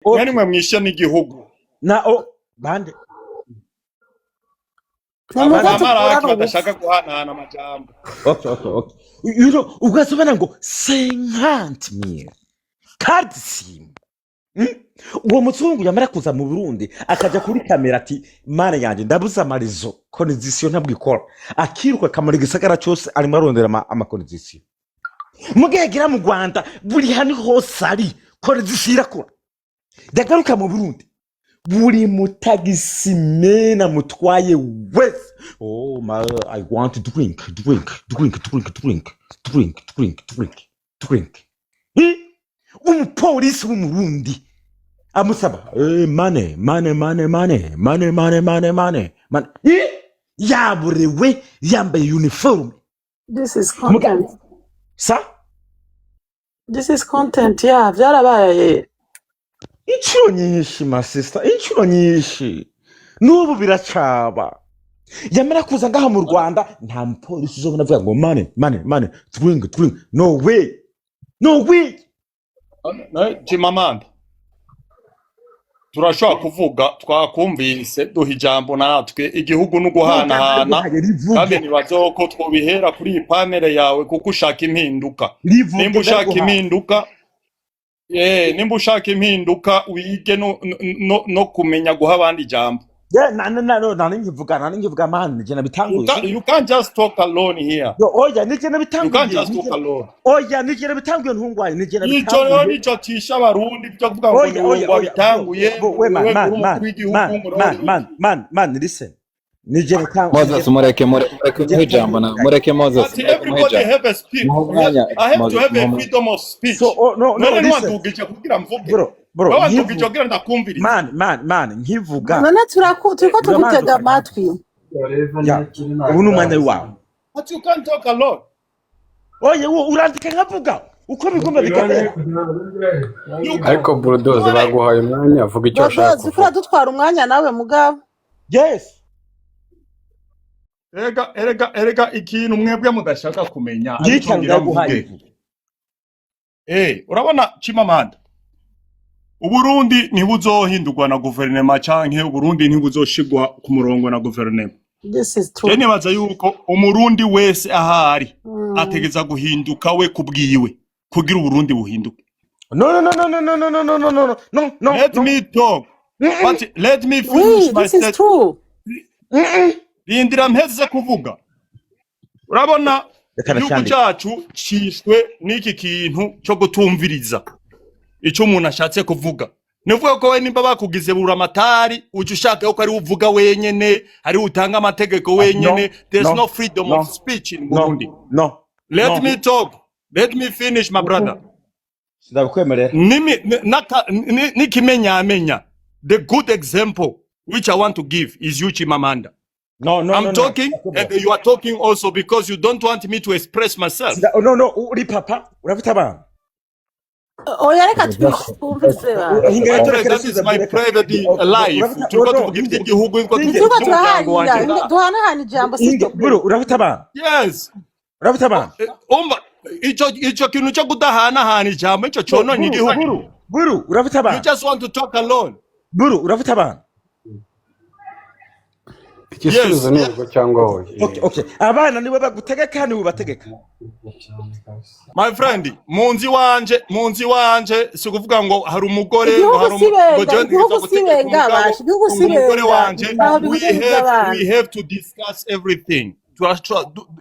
mwari mwe mwishe n'igihugu na bande amaraki badashaka guhanahana amajambo. Okay. You know, ugasubana ngo 50,000 card sim. Uwo muzungu yamara kuza mu Burundi akaja kuri kamera ati mana yanje ndabuza amarizo condition ntabwo ikora akiruka kamara gisagara cyose arimo arondera ama condition mugegera mu Rwanda buri hani hose ari condition irakora dagaruka mu Burundi buri mutagisimena mutwaye wese oh my I want to drink umupolisi w'umurundi amusaba money yaburewe yambaye uniform. This is content. This is content, yeah, byarabaye inshuro nyinshi my sister, inshuro nyinshi n'ubu biracaba yamara kuza ngaha mu Rwanda nta mupolisi uzobona avuga ngo money drink no way Chimamanda turashobora kuvuga twakumvise duha ijambo natwe igihugu no guhanahana kandi nibazo ko twobihera kuri iyi panel yawe kuko ushaka impinduka nimba ushaka impinduka wige no kumenya guha abandi ijambo. ngivuga man je nabitanguye. You can't just talk alone here. Oya nije nabitanguye. You can't just talk alone. Oya nije nabitanguye ntungwaye nije nabitanguye. Nico tisha abarundi byo kuvuga ngo ni wabitanguye. Man listen. Nije nabitanguye. Moses mureke ijambo na mureke Moses. Everybody have a speech. I have to have a freedom of speech. So no listen. Bro, man, nkivuga. None turiko tugutega amatwi. Ubu numanye wawe. But you can't talk alone. Oye, urandika nkavuga. Uko bigomba bikagenda. Ariko bulldoze baguhaye umwanya avuga icyo ashaka. Zikora dutwara umwanya nawe mugabo. Yes. Erega ikintu mwebwe mudashaka kumenya. Urabona Chimamanda. Uburundi ntibuzohindurwa na guverinoma canke Uburundi ntibuzoshigwa ku murongo na guverinoma. This is true. Jeni baza yuko umurundi wese ahari ategeza guhinduka we kubwiwe kugira Uburundi buhinduke. No. Let me talk. But let me finish my statement. This is true. Rindira mpeze kuvuga. Urabona yuko cyacu cishwe n'iki kintu cyo gutumviriza. Ico umuntu ashatse kuvuga nivuga ko we nimba bakugize buramatari ucu ushaka yuko ari uvuga wenyene ari utanga amategeko wenyene. There's no freedom of speech in Burundi. Let me talk, let me finish my brother. Ndakwemerera nikimenya the good example which I want to give is you Chimamanda. I'm talking and you are talking also because you don't want me to express myself. No uri papa urafite abana. Oya reka twumvise ba. That is my private life. Tuko tugifite igihugu ko duhanahana ijambo sito. Bro urafite abana. Yes. Urafite abana. Ico kintu cyo gudahanahana ijambo ico cononye igihugu. Bro urafite abana. You just want to talk alone. Bro urafite abana. Ikisubizo ni ubwo cyangwa hoye. Okay. Abana niwe bagutegeka ni ubategeka. My friend, munzi wanje si kuvuga ngo hari umugore hari umugore wanje. We have to discuss everything.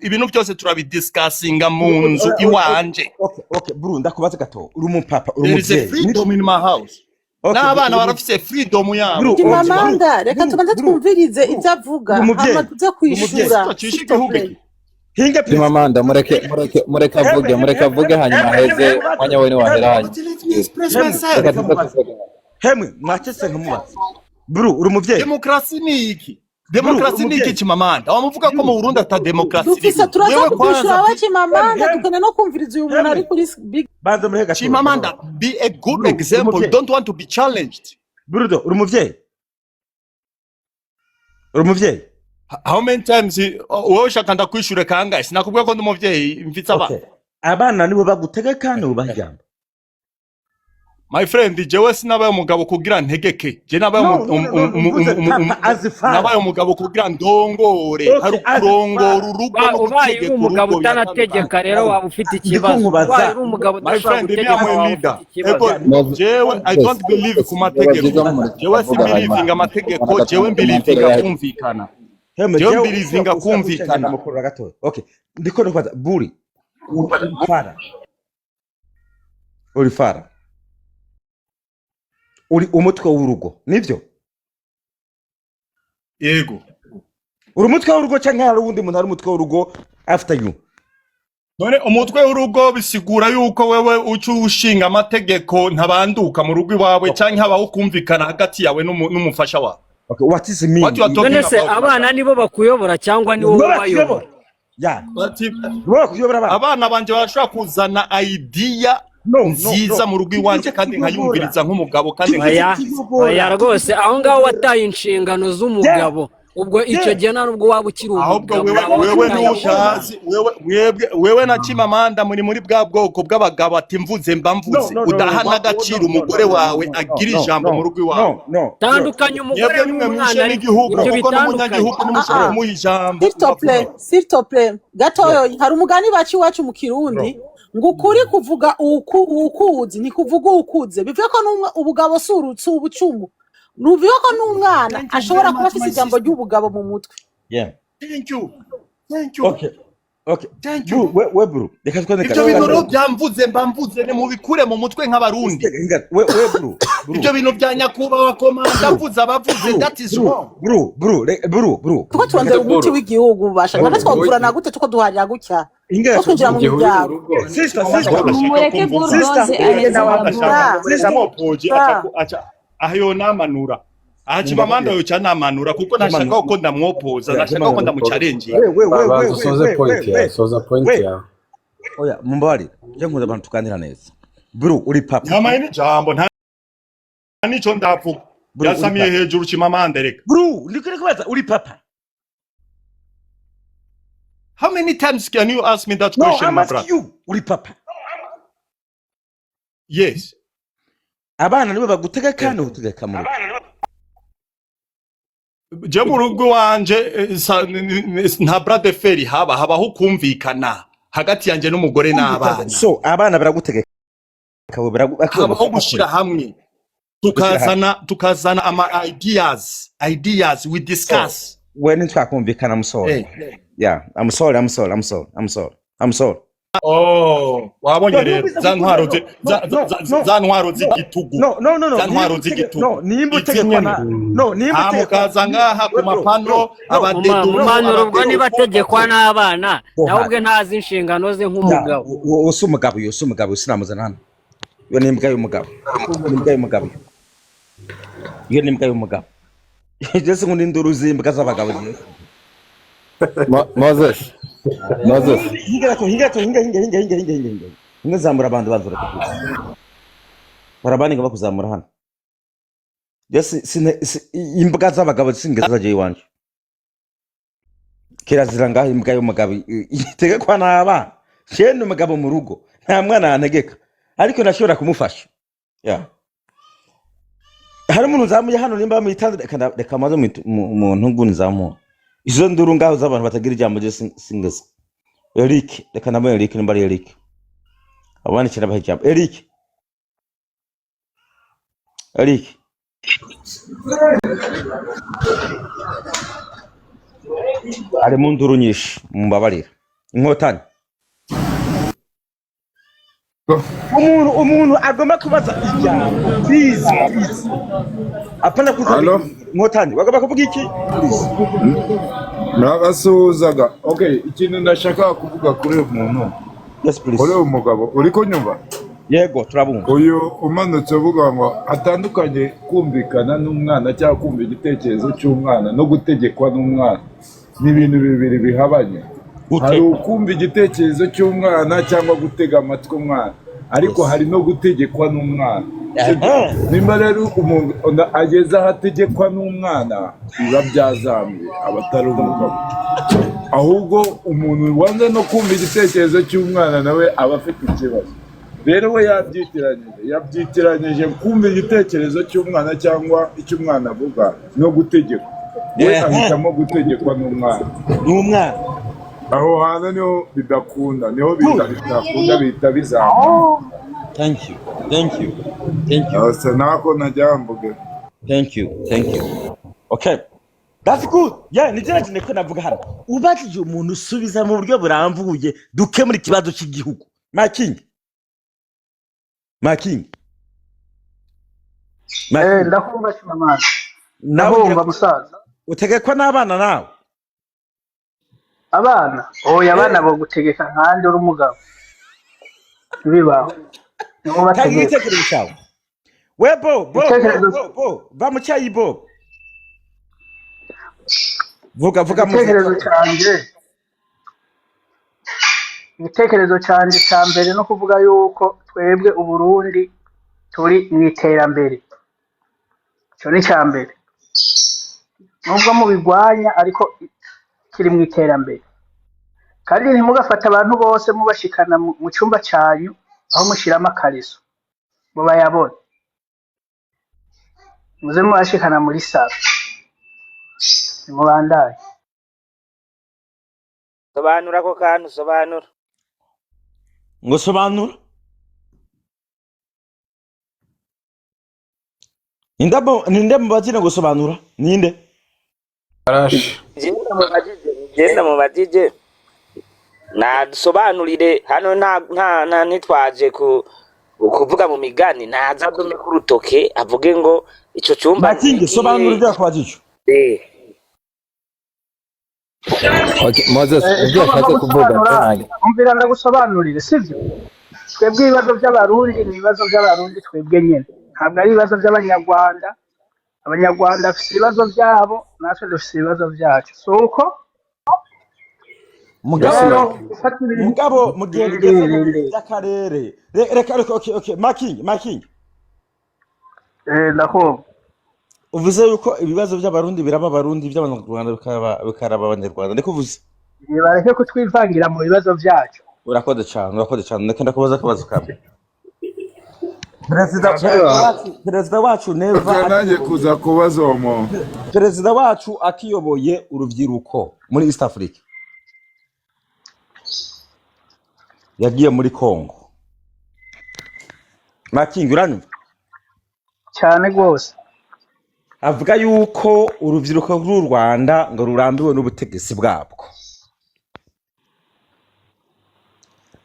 Ibintu byose turabidiscussinga munzu iwanje. Okay, bro ndakubaza gato. Uri umupapa, uri umuvyeyi. There is a freedom in my house. N'abana barafise freedom yabo. Chimamanda reka tubanze twumvirize ivyavuga hama tuza kwishura. Chimamanda mureke avuge hanyuma heze mwanya we ni waheranye. Hemwe mwacese nkumubaza. Bro uri umuvyeyi. Demokrasi ni iki? Demokrasi ni iki Chimamanda? Wamuvuga ko mu Burundi ata demokrasi. Dufise turaza kwishura wa Chimamanda tukene no kumviriza uyu muntu ari kuri big. Banza murega Chimamanda, be a good example. You don't want to be challenged. Brudo uri umuvyeyi. How many times wowe ushaka ndakwishura kangahe? Sinakubwiye ko ndi umuvyeyi mfitse abana. Abana nibo bagutegeka ni ubajyamba. My friend, jewe sinabaye umugabo kugira ntegeke. Je nabaye nabaye umugabo kugira ndongore. Hari kurongora urugo no gutegeka umugabo utanategeka rero waba ufite ikibazo. Ubaye umugabo udashobora gutegeka. Jewe I don't believe ku mategeko. Jewe si believing amategeko, jewe believing kumvikana. Jewe believing kumvikana. Okay. Ndiko ndikwaza buri. Uri fara. Uri umutwe w'urugo nivyo yego uri umutwe w'urugo cyangwa hari uwundi muntu ari umutwe w'urugo after you none umutwe w'urugo bisigura yuko wewe ushinga amategeko ntabanduka mu rugo iwawe cyangwa habaho kumvikana hagati yawe n'umufasha wawe. Okay, what is mean? None se abana nibo bakuyobora cyangwa ni wowe bayobora? Yeah. Abana banje barashobora kuzana idea nziza mu rugo iwanje kandi nkayumviriza nk'umugabo kandi oya rwose aho ngaho wataye inshingano z'umugabo ubwo icyo gihe nubwo waba ukiri umugabo wewe n'ushazi wewe na Chimamanda muri bwa bwoko bw'abagabo ati mvuze mba mvuze udahana agaciro umugore wawe agira ijambo mu rugo iwawe. Tandukanye umugore n'umwana n'igihugu kuko n'umunyagihugu n'umushaka kumuha ijambo. S'il te plaît gatoyo hari umugani baci wacu mu Kirundi ngo ukuri kuvuga ukuzi ni kuvuga ukuze bivuye ko ubugabo surutse ubucumu nuvuye ko n'umwana ashobora kuba afite ijambo ry'ubugabo mu mutwe. Yeah, thank you okay thank you we bro reka twandika ibyo bintu byamvuze mbamvuze ne mubikure mu mutwe nk'abarundi we bro ibyo bintu bya nyakubawa komanda mvuze abavuze that is wrong bro tuko twandera umuti w'igihugu bashaka natwavurana gute tuko duharira gutya twinjira mu muryango sister mureke Bulldoze aheza mopoje acha ayo namanura Chimamanda yo cyanamanura kuko nashaka ko ndamwopoza nashaka ko ndamuchallenge soza point ya oya mumbari je nkuza abantu tukanira neza bro uri papa nyamaye ni jambo nta nico ndavuga yasamiye hejuru Chimamanda reka bro ndikore kubaza uri papa. How many times can you ask me that question, my brother? You uri papa. Yes. Abana nibo bagutega kandi utegeka mu rugo. Je mu rugo wanje nta brother feri habaho kumvikana hagati yanje n'umugore n'abana. So abana baragutegeka habaho gushira hamwe tukazana ama ideas we discuss. When twakumvikana musore. Yeah, I'm sorry. Oh, wabonye rero za ntwaro z'igitugu. No. Za ntwaro z'igitugu. No, nimba tegekwa nimba mukaza ngaha ku mapano abadedu. Umwana ubwo niba tegekwa n'abana nawe ubwe ntazi inshingano ze nk'umugabo. Usumugabo sinamuzana hano. Yo nimbwa y'umugabo. Jese ngo nduru zimba z'abagabo giye. Moses. Hinga. Ngazamura abantu bazura kuvuga. Barabaninga bakuzamura hano. Jese imbwa z'abagabo singaza je iwanje. Kirazira ngaho imbwa y'umugabo itegekwa n'abana. Cyene umugabo mu rugo nta mwana antegeka ariko nashobora kumufasha. Yeah. Hari umuntu zamuye hano nimba mwitande reka maze umuntu nguni zamu izo nduru ngaho z'abantu batagira ijambo je singaza. Eric reka nabo Eric nimba ari Eric abana cyane bahijambo Eric ari mu nduru nyinshi mumbabarira inkotani umuntu agomba kubaza ijambo please apana kuza inkotani bagomba kuvuga iki nagasuzaga okay ikintu ndashaka kuvuga kuri uyu muntu yes please uri umugabo uri kunyumva yego turabumva uyu umanutse uvuga ngo atandukanye kumvikana n'umwana cyangwa kumva igitekerezo cy'umwana no gutegekwa n'umwana ni ibintu bibiri bihabanye. Hari ukumva igitekerezo cy'umwana cyangwa gutega amatwi umwana ariko hari no gutegekwa n'umwana. Nimba rero umuntu ageze aho ategekwa n'umwana biba byazamye abatari umugabo, ahubwo umuntu wanze no kumva igitekerezo cy'umwana nawe aba afite ikibazo. rero we yabyitiranyije kumva igitekerezo cy'umwana cyangwa icyo umwana avuga no gutegekwa. We ahitamo gutegekwa n'umwana. Aho hantu niho bidakunda, niho bidakunda bihita bizamuka. Thank you. Nako najya mvuga. Thank you. Okay. That's good. Yeah, nigerageje niko navuga hano. Ubajije umuntu usubiza mu buryo buramvuye dukemura ikibazo cy'igihugu. Making. Ndakumva Shimamanda. Ndabumva musaza. Utegekwa n'abana nawe? Abana? Oya, abana bo gutegeka nkandi uri umugabo. Bibaho. Niho bategeka. Igitekerezo cyawe. We bo. Va mu cyayi bo. Vuga mu igitekerezo cyanjye cya mbere no kuvuga yuko twebwe Uburundi turi mu iterambere. Cyo ni cya mbere. Nubwo mubigwanya ariko kiri mu iterambere. Kandi ntimugafata abantu bose mubashikana mu cyumba cyanyu aho mushiramo akariso. Mubayabona. Muze mubashikana muri sala. Mubandaye. Sobanura ko kantu sobanura. Ngo sobanura? Ninde mubazina gusobanura? Ninde? Arashi. Genda mu badije. Nadusobanurire hano nta ntitwaje kuvuga mu migani naza dume ku rutoke avuge ngo ico cyumba Makingi sobanurira kwa gico. Okay, Moses, ibyo yashatse kuvuga nanjye. Umvira ndagusobanurire sivyo? Twebwe ibibazo by'abarundi ni ibibazo by'abarundi twebwe nyene. Ntabwo ari ibibazo by'abanyarwanda. Abanyarwanda bafite ibibazo byabo, natwe dufite ibibazo byacu. Suko mugabo mugende y'akarere. Reka okay, Making. Ndako. Uvuze yuko ibibazo by'abarundi biraba abarundi by'abanyarwanda bikaraba abanyarwanda. Ndiko uvuze. Bareke kutwivangira mu bibazo byacu. Urakoze cyane. Ndakenda kubaza akabazo kamwe. Perezida wacu neva nanjye kuza kubaza uwo muntu. Perezida wacu akiyoboye urubyiruko muri East Africa. Yagiye muri Congo. Making uranyumva? Cyane rwose. Avuga yuko urubyiruko rw'u Rwanda ngo rurambiwe n'ubutegetsi bwabwo.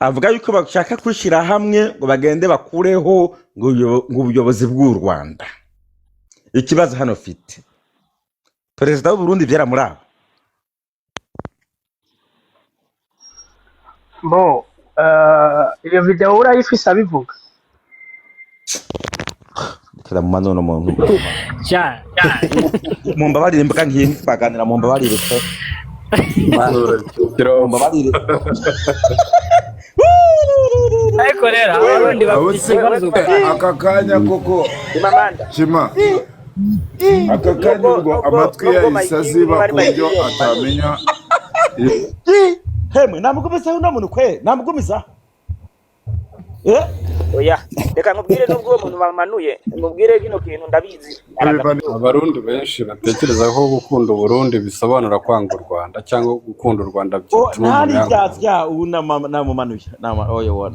Avuga yuko bashaka kwishira hamwe ngo bagende bakureho ngo ubuyobozi bw'u Rwanda. Ikibazo hano fite. Perezida w'u Burundi byera muri abo. Bo, iyo video urayifisa abivuga. Kira mu manono muntu. Cha. Mumba bari mbaka ngiye baganira mumba bari rutse. Mumba bari. Ariko rero abarundi bafite ikibazo aka kanya koko Shima aka kanya ngo amatwi yahise aziba ku buryo atamenya. Hemwe namugumiza uno muntu kwe namugumiza. Oya reka nkubwire nubwo umuntu bamanuye nkubwire kino kintu ndabizi. Abarundi benshi batekereza ko gukunda Burundi bisobanura kwanga u Rwanda cyangwa gukunda u Rwanda byituma ntari byatya namumanuye oyo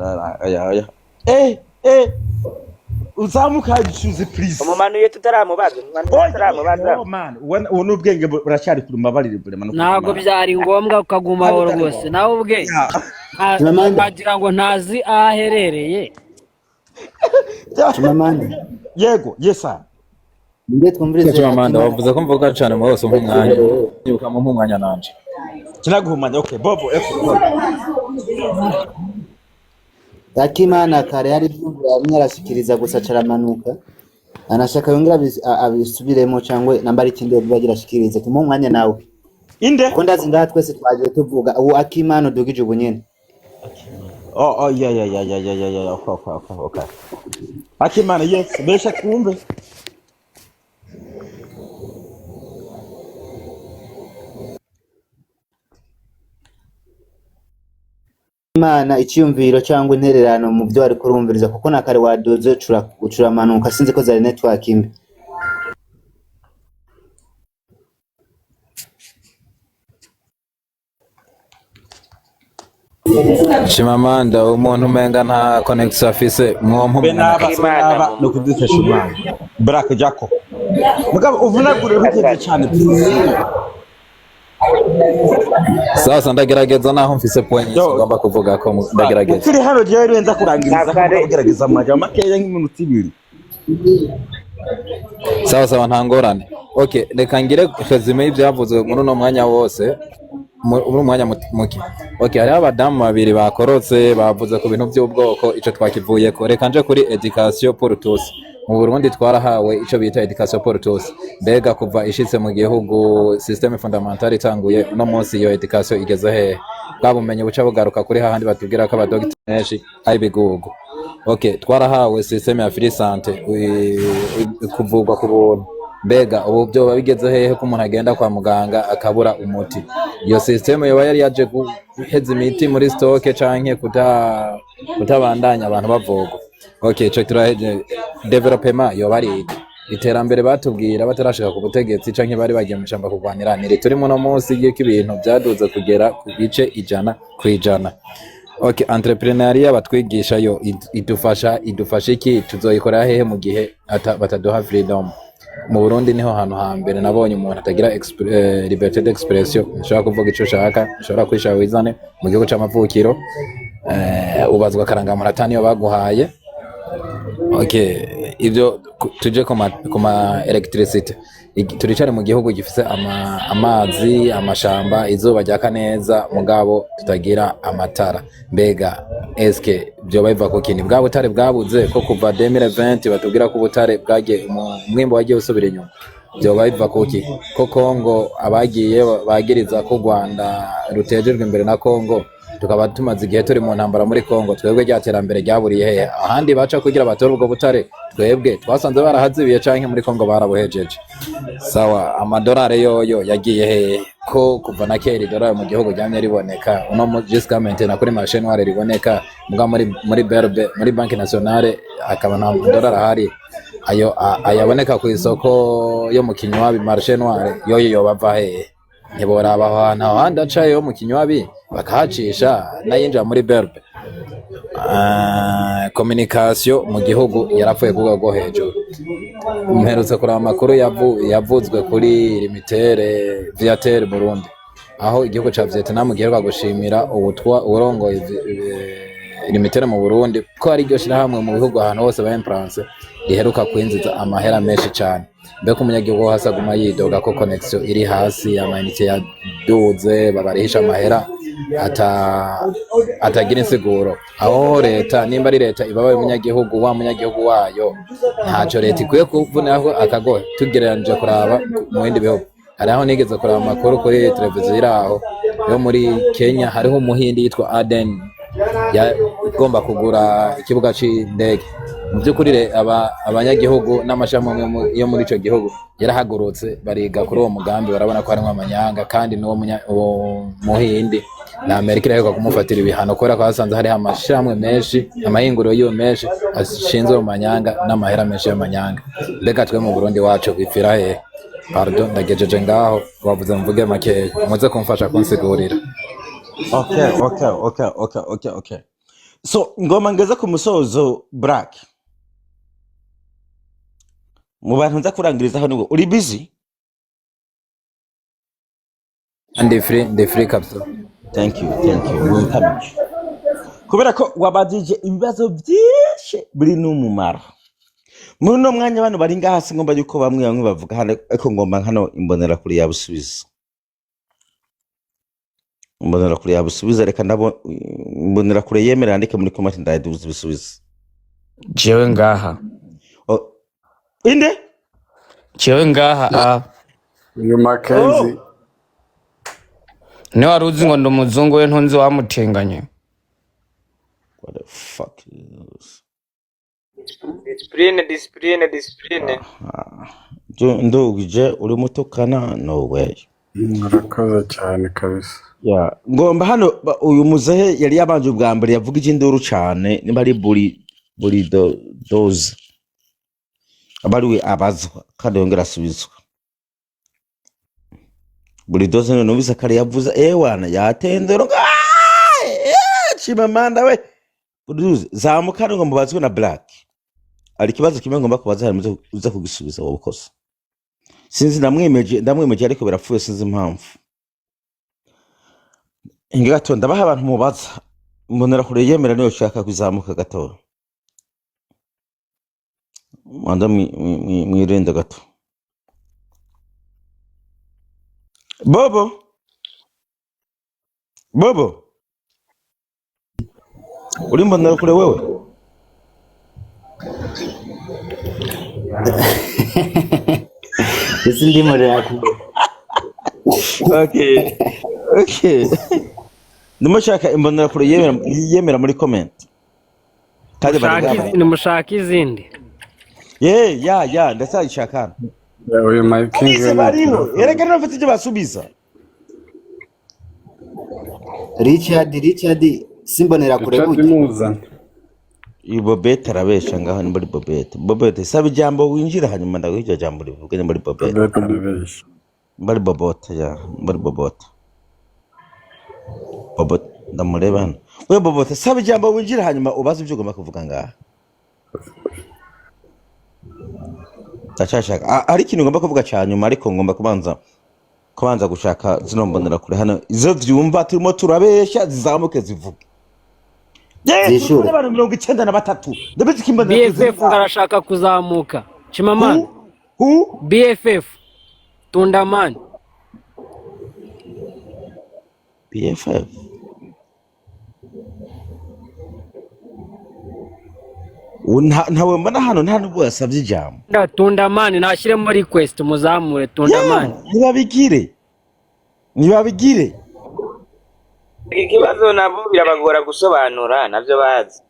uzamuka gishuze please umumanuye tutaramubaza oh man uno ubwenge buracari kurumba bari burema ntago byari ngombwa ukaguma aho rwose nawe ubwe bagira ngo ntazi aherereye Chimamanda yego yesa nde twumvirize Chimamanda wavuze ko mvuga cyane mu hose umwanya nibuka mu mwanya nanje kinaguhumanya okay bobo Akimana kare hari byumvira yarashikiriza gusa caramanuka anashaka yongera abisubiremo cyangwa nambari kinde bagira shikirize mu mwanya nawe inde ko ndazi ngaha twese twaje tuvuga uwo Akimana dugije ubunyene oh yeah okay Akimana yes besha kumbe Imana icyumviro cyangwa intererano mu byo ari kurumviriza kuko nakare wadoze ucuramanuka sinzi ko zari network imbi. Chimamanda umuntu umenga nta connection afise mwompo benaba no kudutesha umwana Black Jaco mugabo uvunagure bigeze cyane sasa ndagerageza naho mfise point ngomba kuvuga ko ndagerageza kiri hano je renza kurangiriza kugerageza amaja makeya nk'iminota 2 sawa ntangorane. Okay, reka ngire resume y'ibyavuzwe muri no mwanya wose muri mwanya muke. Okay, hari abadamu babiri bakorotse bavuze ku bintu by'ubwoko ico twakivuye ko. Reka nje kuri education pour tous. Mu Burundi twarahawe ico bita education pour tous. Mbega kuva ishitse mu gihugu systeme fondamentale itanguye no munsi iyo education igeze he? Bwabumenye buca bugaruka kuri hahandi batubwira ko abadogiteri benshi ari bigugu. Okay, twarahawe systeme ya free santé kuvugwa ku buntu. Mbega ubu byo babigeze hehe ko umuntu agenda kwa muganga akabura umuti? Iyo systeme yoba yari yaje guheza imiti muri stock canke kutabandanya abantu bavuga. Okay, ico turaheje development yoba ari iterambere batubwira batarashika ku butegetsi canke bari bagiye mu shamba kurwaniranira turimo no munsi y'iki ibintu byaduze kugera ku bice 100%. Okay, entrepreneuria batwigisha yo idufasha iki tuzoyikora hehe mu gihe bataduha freedom? Mu Burundi niho hantu hambere nabonye umuntu atagira liberté d'expression, ushobora kuvuga ico ushaka, ushobora kwisha wizane mu gihugu c'amavukiro, ubazwa karangamura atani yo baguhaye. Okay, ibyo tuje kuma electricity turicare mu gihugu gifise amazi amashamba izuba ryaka neza mugabo tutagira amatara. Mbega eske byo biva ko kini bwa butare bwabuze ko kuva 2020 batubwira ko butare bwagiye umwimbo wagiye usubira inyuma? Byo biva ko ki ko Kongo abagiye bagiriza ko Rwanda rutejejwe imbere na Kongo tukaba tumaze igihe turi mu ntambara muri Kongo, twebwe ryaterambere ryaburiye hehe? Ahandi baca kugira batore ubwo butare twebwe twasanze barahazibiye canke muri Kongo barabuhejeje. Sawa, amadolari yoyo yagiye hehe ko kuva na kera dolari mu gihugu ryamye riboneka uno mu justement na kuri marché noire riboneka muga muri BRB muri Banque Nationale akaba na dolari ahari ayo ayaboneka ku isoko yo mu Kinywabi marché noire yoyo yobava hehe? Ntiboraba ahantu ahandi acaye yo mu Kinywabi bakahacisha nayinjira muri berbe. Communication mu gihugu yarapfuye kuvuga go hejuru. Mperutse kuraba amakuru yavuzwe kuri limitere Viateur Burundi, aho igihugu ca Vietnam giheruka gushimira urongoye limitere mu Burundi ko ari ryo shirahamwe mu bihugu ahantu hose ba imprance riheruka kwinjiza amahera menshi cyane. Mbega umunyagihugu hasaguma yidoga ko connection iri hasi, amayinite yaduze, babarihisha amahera atagira insiguro. Aho leta nimba ari leta ibabaye umunyagihugu wa munyagihugu wayo ntaco leta ikwiye kuvuniraho akagohe. Tugereranyije kuraba mu bindi bihugu, hari aho nigeze kuraba amakuru kuri televiziyo iraho yo muri Kenya, hariho umuhindi yitwa Aden yagomba kugura ikibuga c'indege. Mu by'ukuri abanyagihugu n'amashami yo muri ico gihugu yarahagurutse bariga kuri uwo mugambi, barabona ko harimo amanyanga kandi n'uwo muhindi na Amerika iraheruka kumufatira ibihano kubera ko hasanze hari amashamwe menshi amahinguriro yiwe menshi ashinzwe mu manyanga n'amahera menshi y'amanyanga. Mbega twe mu Burundi wacu bipfira hehe? Pardon, ndagejeje ngaho wavuze mvuge makeya muze kumfasha kunsigurira. Okay. So ngoma ngeze ku musozo Black. Mu bantu nza kurangiriza hano uri busy? And free capsule. Thank you. Kubera ko wabadije ibibazo byinshi biri n'umumaro. Muri no mwanya bano bari ngahasi ngomba yuko bamwe bavuga hano ariko ngomba hano imbonera kuri yabusubiza. Mbonera kuri yabusubiza reka ndabo mbonera kuri yemera ndike muri comment ndayiduza bisubiza. Jewe ngaha. Inde? Jewe ngaha. Nyuma kenzi. Ne waruzi ngo ndo muzungu we ntunzi wamutinganye. What the fuck is Discipline. Ndugije uri mutukana no way. Murakoze cyane kabisa. Ya, ngomba hano uyu muzehe yari yabanje ubwa mbere yavuga induru cyane niba ari buri doze abariwe abazwa kandi yongera asubizwa buri doze none numvise kare yavuze ewana yatendero chimamanda we zamuka ngo mubazwe na Black ari kibazo kimwe ngomba kubaza harimo uza kugisubiza wowe kosa sinzi ndamwemeje ariko birapfuye sinzi impamvu inge gato ndabaha abantu mubaza mbonera kure yemera niyo ushaka kuzamuka gato manda mwirenda gato Bobo uri mbonera kure wewe ese ndi murera ku okay ndumushaka imbonera kure yemera muri comment kandi nimushaka izindi ya ndasayishaka Uyu my king erega nafite ibyo basubiza Richard simbonera kure buke Bobete arabesha ngaho ni muri Bobete saba ijambo winjira hanyuma ndagwije jambo rivuge ni muri Bobete muri Bobote ya muri Bobote ndamureba hano we Bobote saba ijambo winjira hanyuma ubaze ibyo ugomba kuvuga ngaha tachashaka ari kintu ngomba kuvuga cyanyuma ariko ngomba kubanza gushaka zino mbonera kure hano izo vyumva turimo turabesha zizamuke zivuge zishure abantu 93 ndabetse kimbonera BFF ngarashaka kuzamuka Chimamanda BFF Tundamani BFF ntawe mbona hano nta nubwo yasabye ijambo Tundamani nashyiremo request muzamure Tundamani ntibabigire ikibazo nabo birabagora gusobanura navyo bazi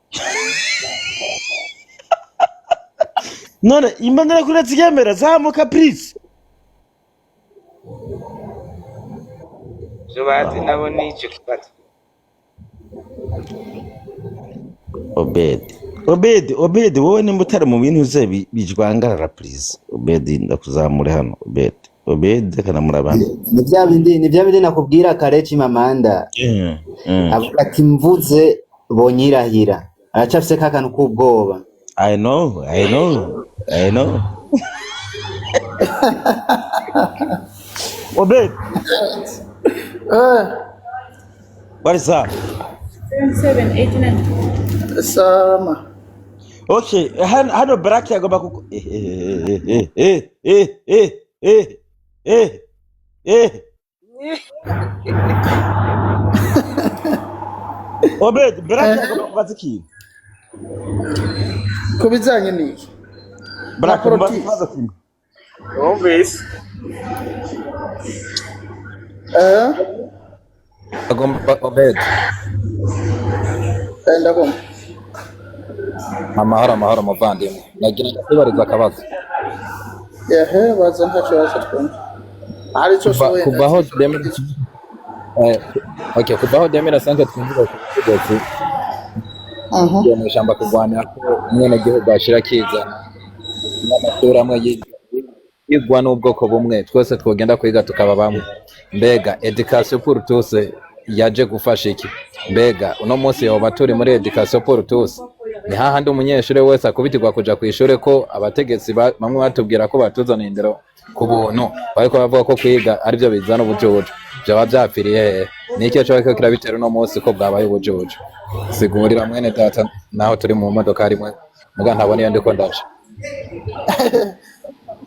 none imbonera kure ziyemera zamuka please zo bazi nabo nico kibazo Obed wowe nimba utari mu bintu ze bijwangarara please Obed ndakuzamure hano Obed kana murabana ni bya bindi nakubwira kare Chimamanda avuga ati mvuze bonyirahira aracafise kakantu k'ubwoba I know Obed what is that 789 Sama. Okay, hano Black yagomba kuko Obed Black yagomba kubaza ikintu kubijanye n'iki Black kubaza kimwe obvious agomba Obed ndagomba amahoro muvandimwe nagira ndabariza akabazo baza ntacyo twumva ari cyo sowe kubaho kubaho demira sanke twumva kugeze yo mwishamba kugwana mwene gihugu ashira kizana n'amatora amwe yigwa n'ubwoko bumwe twese twogenda kwiga tukaba bamwe mbega education pour tous yaje gufasha iki mbega uno munsi yoba turi muri education pour tous ni hahandi umunyeshuri wese akubitirwa kuja kw'ishure ko abategetsi bamwe batubwira ko batuzana indero ku buntu bariko bavuga ko kwiga ari byo bizana ubujuju byaba byapfiriye niki cyo bariko kirabitera uno munsi ko bwabaye ubujuju sigurira mwene data naho turi mu modoka rimwe muga ntabone iyo ndiko ndaje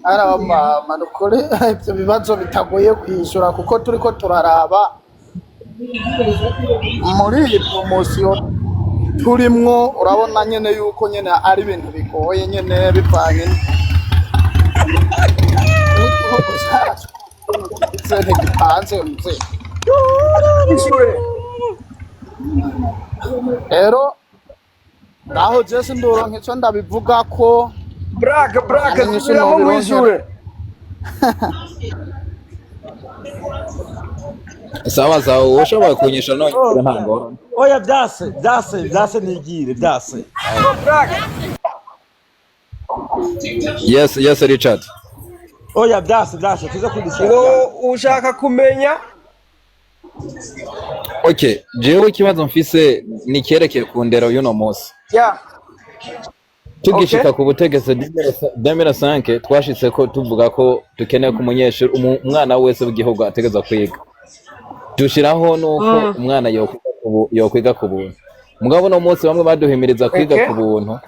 ara mama nukore ibyo bibazo bitagoye kwishura kuko turiko turaraba muri iyi promotion turimwo urabona nyene yuko nyene ari ibintu bigoye nyene bivanye n'uko gipanze mze rero naho Jesse ndoronke cyo ndabivuga ko Braga subiramo mwishure sawa sawa woshobora kunyisha none nta ngorane. Oya byase nigire byase. Yes Richard. Oya byase tuze kudishaka. ngo ushaka kumenya Okay, jewe ikibazo mfise ni cyerekeye ku ndero y'uno munsi. ya Tugishika ku butegetsi 2005 twashitse ko tuvuga ko dukeneye ko umunyeshuri umwana wese w'igihugu ategeza kwiga. Dushiraho nuko umwana yokwiga ku buntu. Mugabo no munsi bamwe baduhimiriza kwiga ku buntu.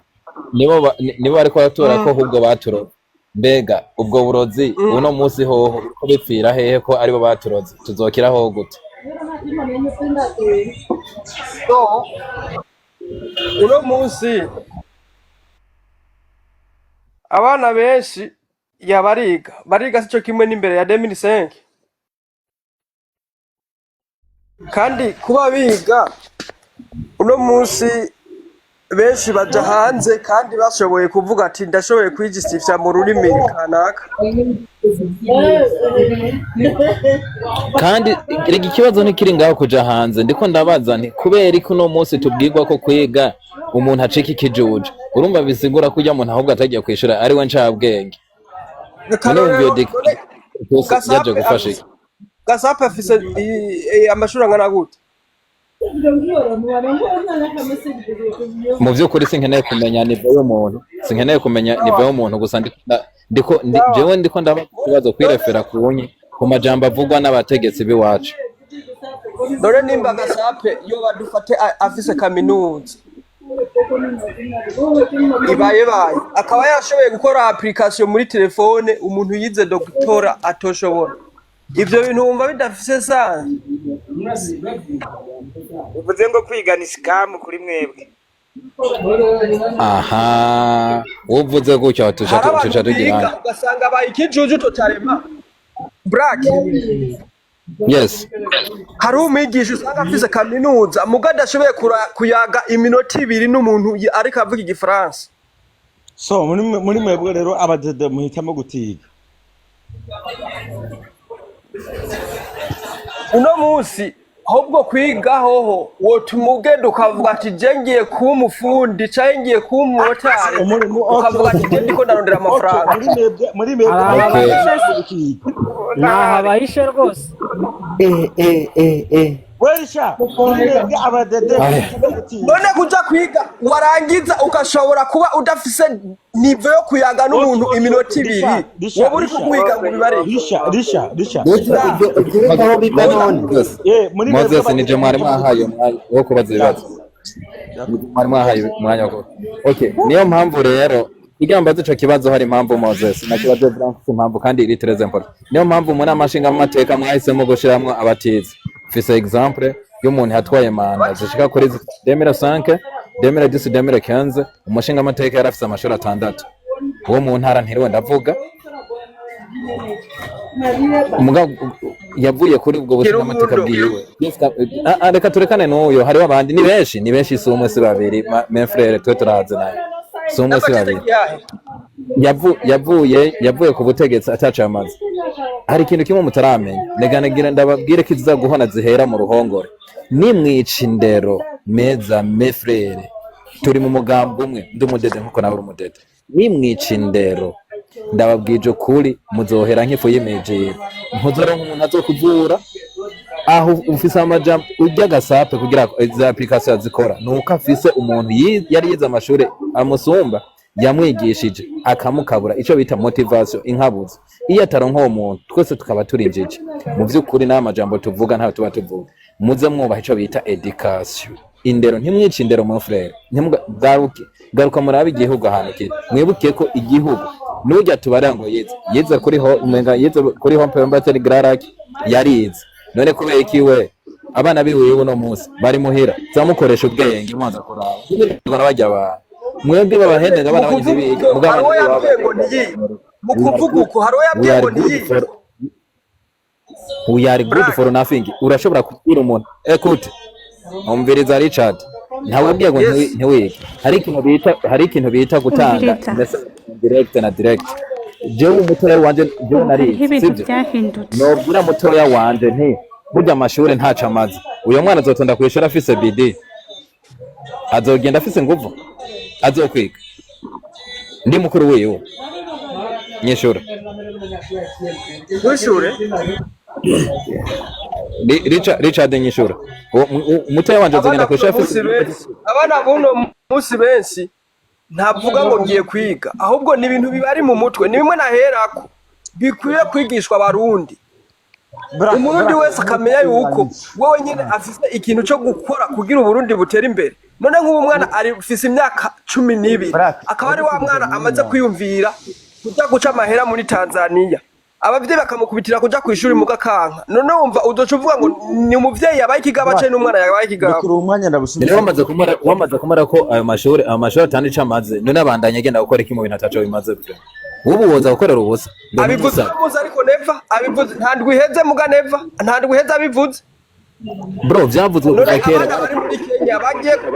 Nibo bariko batora ko ahubwo baturoze. Mbega ubwo burozi uno munsi hoho ko bipfira hehe ko aribo baturoze tuzokiraho gute? so uno munsi abana benshi bariga sico kimwe n'imbere ya 2005 kandi kuba biga uno munsi benshi baja hanze kandi bashoboye kuvuga ati ndashoboye kwijistifya mu rurimi kanaka Kandi rega ikibazo ntikiri ngaho kuja hanze ndiko ndabaza nti kubera ko no munsi tubwirwa ko kwiga umuntu acika ikijuje urumva bisigura ko ujya muntu ahubwo atagiye kwishura ari we ncabwenge yaje gufasha Gasape afise amashuri angana gute mu by'ukuri sinkeneye kumenya nivo y'umuntu gusa jewe ndiko ndabaza ikibazo kwirefera ku majambo avugwa n'abategetsi biwacu. Dore nimba Gasape yo badufate afise kaminuza ibaye akaba yashoboye gukora application muri telefone umuntu yize doctora atoshobora ivyo bintu wumva bidafise sana uvuze ngo kwiga ni scam kuri mwebwe. Aha uvuze gutyo tuja tugira ugasanga baye ikijuju totalema black. Yes, hari umwigisha usanga afise kaminuza mugada ashoboye kuyaga iminota 2 n'umuntu ariko avuga igifaransa. So muri mwebwe rero abadede muhitamo gutiga uno munsi ahubwo kwiga hoho wotuma ugenda ukavuga ati je ngiye kuba umufundi canke ngiye kuba umumotari ukavuga ati je ndiko ndarondera amafaranga. muri mwebwe nahabahishe rwose werisha abadede none kuja kwiga warangiza ukashobora kuba udafise nivo yo kuyaga n'umuntu iminota 2 wowe uri kugwiga mu bibare risha Moses nije mwarimu ahaye wo kubaza ibibazo mwarimu ahaye umwanya wo okay niyo mpamvu rero igambaza ico kibazo hari impamvu Moses na kibazo Frank impamvu kandi iri très important niyo mpamvu muri amashinga amateka mwahisemo gushiramwe abatizi fise exemple y'umuntu yatwaye manda zishika kuri 2005 2010 2015 umushinga amateka yarafise amashuri 6 uwo mu ntara ntiriwe ndavuga umugabo yavuye kuri ubwo bushinga amateka bwiwe reka turekane n'uyo hariho abandi ni benshi si umwe si babiri mes frères twe turahaze nayo si umwe si babiri yavuye ku butegetsi ataca amazi. Hari ikintu kimwe mutaramenya neganagira ndababwire ko iza guhona zihera mu ruhongore nimwica indero meza mes frères turi mu mugambo umwe ndumudede nkuko nawe urumudede nimwica indero ndababwije kuri muzohera nk'ifu y'imejeri mpuzora nk'umuntu azokuvura aho ufise amajambo urya Gasape kugira za application zikora nuko afise umuntu yari yize amashuri amusumba yamwigishije akamukabura ico bita motivation inkabuzo iyo ataronka uwo muntu twese tukaba turinjije mu by'ukuri n'amajambo tuvuga ntayo tuba tuvuga muze mwubaha ico bita education indero ntimwica indero mon frère garuka murabe igihugu ahantu kiri mwibuke ko igihugu nujya tubara ngo yeze kuri ho umenga yeze kuri ho mpembateri graraki yarize none kubera ikiwe abana biwe uno munsi bari muhira zamukoresha ubwenge mwanza kuraba ngo nabajya ba mwebwe babahendega abana bagize biga mugabo yabwengo niyi mukuvuga uko haro yabwengo niyi we are good for nothing urashobora kubwira umuntu écoute umviriza Richard ntawe abwiye ngo ntiwige hari ikintu bita gutanga direct na direct jewe umutoya wanje jewe ubu hariho nari ibintu sivyo byahindutse nobwira mutoya wanje nti burya amashure ntaco amaze uyo mwana azotonda kwishura afise BD azogenda afise nguvu azokwiga ndi mukuru wiwe nyishura wishure Richard nyishura umutoya wanje azogenda kwishura afise abana buno musi benshi ntavuga ngo ngiye kwiga ahubwo ni ibintu bibari mu mutwe ni bimwe naherako bikwiye kwigishwa abarundi umurundi wese akamenya yuko wowe nyine afise ikintu cyo gukora kugira uburundi butera imbere none nk'ubu mwana afise imyaka 12 akaba ari wa mwana amaze kwiyumvira kujya guca amahera muri Tanzania abavyeyi bakamukubitira kuja kwishuri mu gakanka none wumva udoca uvuga ngo ni umuvyeyi yabaye ikigaba cye n'umwana yabaye ikigaba Nero wamaze kumara ko ayo mashuri atandi camaze none abandanya agenda gukora iki mu bintu ataco bimaze byo ubu woza gukorera ubusa abivuze ariko neva abivuze ntandwi heze muga neva ntandwi heze abivuze bro vyavuzwe kuva kera bari muri Kenya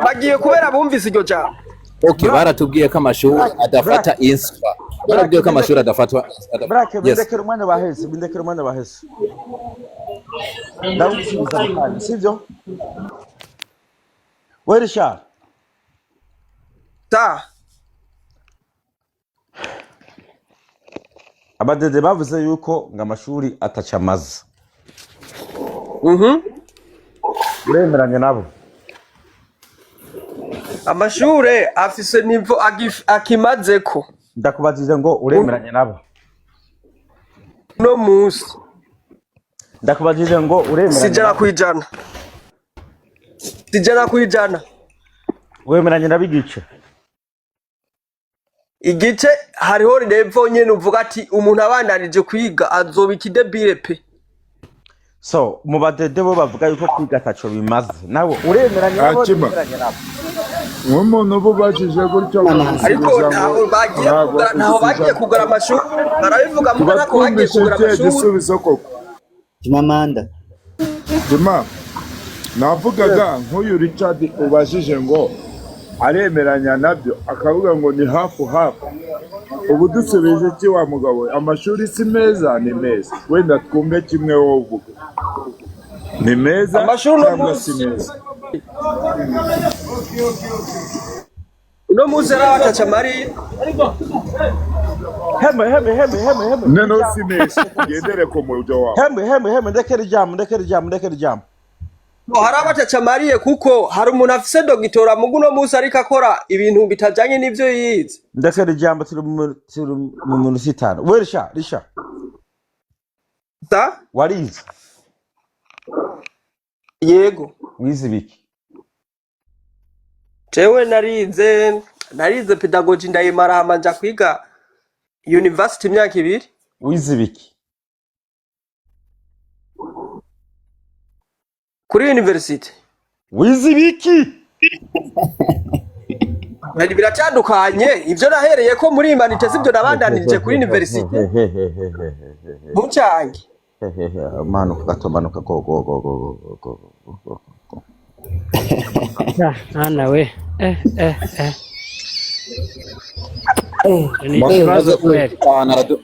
bagiye kubera bumvise iryo jambo okay baratubwiye ko amashuri adafata inspa barabwiye ko amashuri adafatwa brake bindekera umwanya bahese ndawusubiza mukanya sivyo werisha ta abadede bavuze yuko ngo amashuri atacamaze uremeranya nabo amashure afise nivo akimazeko ndakubajije ngo uremeranya nabo no musi ndakubajije ngo uremeranya sijana kwijana wemeranya nabigice igice hariho revo nyene uvuga ati umuntu abandanije kwiga azoba ikidebire pe so mu badede bo bavuga yuko kwiga ataco bimaze nawe uremeranya nabo umuntu ubu bajije gutyo ariko ntaho bagiye kugura amashuri barabivuga mu nako bagiye kugura amashuri gisubizo koko Jimamanda Jima navugaga nk'uyu Richard ubajije ngo aremeranya nabyo akavuga ngo ni hafu ubu dusubije ki wa mugabo amashuri si meza ni meza wenda twumve kimwe wowe uvuga ni meza cyangwa si meza uno muzi arabacaca mari heme neno si meza gendere ko mujo wawe heme ndekera ijambo hari abacaca mariye kuko hari umuntu afise dogitora mugu uno musi ariko akora ibintu bitajanye n'ivyo yize ndekera ijambo turi mu muntu sitana we risha ta warize yego wize biki jewe narize pedagogy ndayimara hamanja kwiga university imyaka 2 wize biki kuri university wize biki Nari biratandukanye ivyo nahereye ko muri imanite sivyo nabandanirije kuri university mucange manuka go Ana we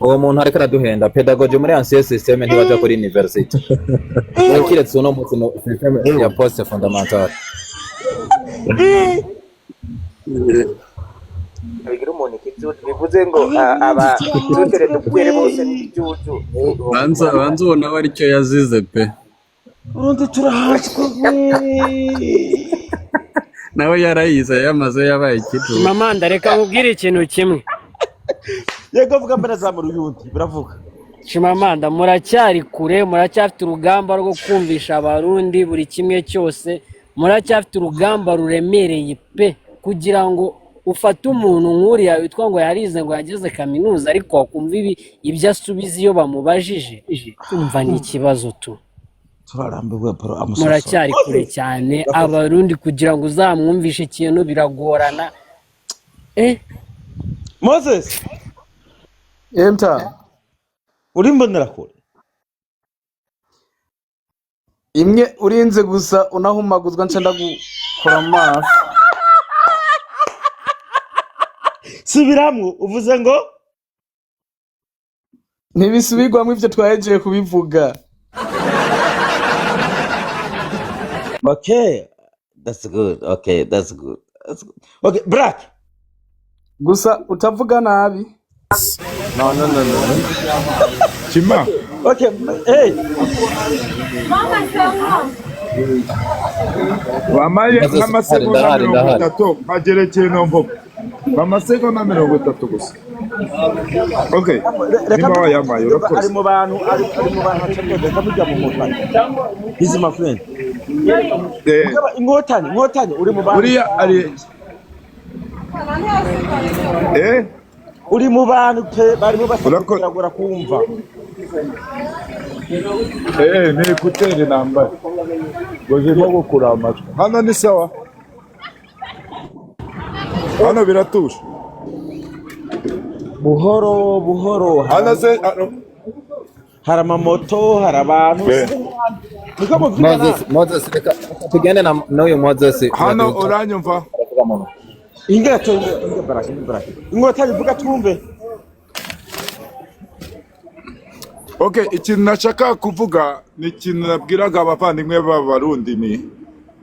uwo muntu ariko araduhenda pedagogy muri ancien systeme ntibaja kuri university kiretse uno mukino systeme ya poste fondamentale bigira umuntu ikijuju bivuze ngo aba tutere dukere bose n'ikijuju banza ubona aba aricyo yazize pe urundi turahaswa nawe yarayize yamaze yabaye ikijuju mama ndareka nkubwire ikintu kimwe yego vuga mbere zamura uyundi biravuga Chimamanda muracyari kure muracyafite urugamba rwo kumvisha abarundi buri kimwe cyose muracyafite urugamba ruremereye pe kugira ngo ufate umuntu nk'uriya witwa ngo yarize ngo yageze kaminuza ariko wakumva ibyo asubiza iyo bamubajije kumva ni ikibazo tu turarambiwe bro amusoso muracyari kure cyane abarundi kugira ngo uzamwumvishe ikintu biragorana Moses enter urimbonera kure imwe urinze gusa unahumaguzwa nca ndagukora amaso subiramwo uvuze ngo ntibisubirwamo ivyo twahejeje kubivuga. Okay, that's good. Okay, that's good. That's good. Okay, Black. Gusa utavuga nabi. No. Chima. Okay, hey. Wamaye nk'amasegonda 30 magerekeye no mvuga. Amasegonda 30 gusa. Okay. Niba wayamaye urakoze. Ari mu bantu bategeka kamujya mu mutani. He's my friend. Inkotani uri mu bantu. Uriya ari uri mu bantu pe barimo basakura kumva. Ni kuteri namba. Gozemo gukura amatwi. Hano ni sawa. Hano biratusha. Buhoro. Hano se hari amamoto, hari abantu. Niko muvugana. Moses reka tugende na n'uyu Moses. Hano uranyumva. Inga baraka. Inkotani vuga twumve. Okay, ikintu nashaka kuvuga ni ikintu nabwiraga abavandimwe b'abarundi ni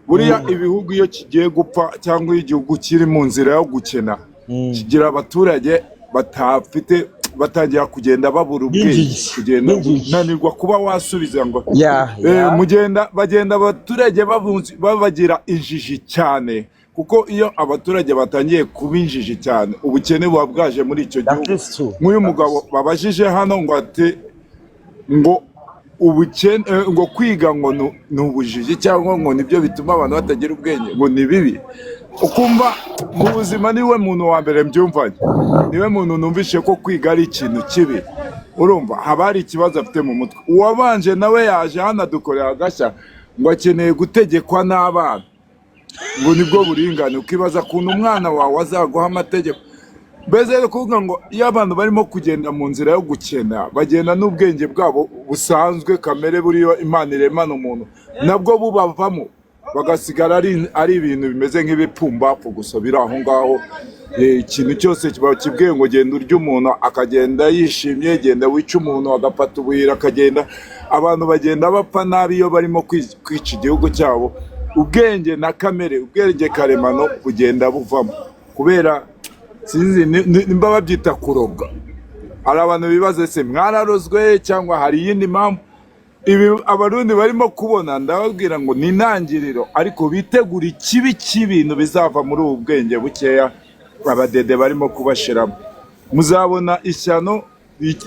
buriya ibihugu iyo kigiye gupfa cyangwa igihugu kiri mu nzira yo gukena kigira abaturage batangira kugenda babura ubwenge, kugenda nanirwa kuba wasubiza ngo bagenda abaturage babagira injiji cyane, kuko iyo abaturage batangiye kuba injiji cyane ubukene buba bwaje muri icyo gihugu. Nk'uyu mugabo babajije hano ngo ate ngo ubukene ngo kwiga ngo n'ubujiji cyangwa ngo nibyo bituma abantu batagira ubwenge, ngo ni bibi. Ukumva mu buzima niwe muntu wa mbere mbyumvanye, niwe muntu numvishe ko kwiga ari ikintu kibi. Urumva haba hari ikibazo afite mu mutwe. Uwabanje nawe yaje hano adukorera agashya ngo akeneye gutegekwa n'abana, ngo nibwo buringane. Ukibaza kuntu umwana wawe azaguha amategeko. Beze kuvuga ngo iyo abantu barimo kugenda mu nzira yo gukena bagenda n'ubwenge bwabo busanzwe kamere buriyo Imana iremana umuntu nabwo bubavamo, bagasigara ari ibintu bimeze nk'ibipfumbapfu gusa biri aho ngaho. Ikintu cyose kiba kibwiye ngo genda urya umuntu akagenda yishimye, genda wica umuntu agafata ubuhira akagenda. Abantu bagenda bapfa nabi iyo barimo kwica igihugu cyabo. Ubwenge na kamere, ubwenge karemano bugenda buvamo kubera sinzi nimba babyita kuroga. Hari abantu bibaza se mwararozwe cyangwa hari yindi mpamvu. Ibi abarundi barimo kubona ndababwira ngo ni intangiriro, ariko bitegura ikibi cy'ibintu bizava muri ubu bwenge bukeya abadede barimo kubashiramo. Muzabona ishyano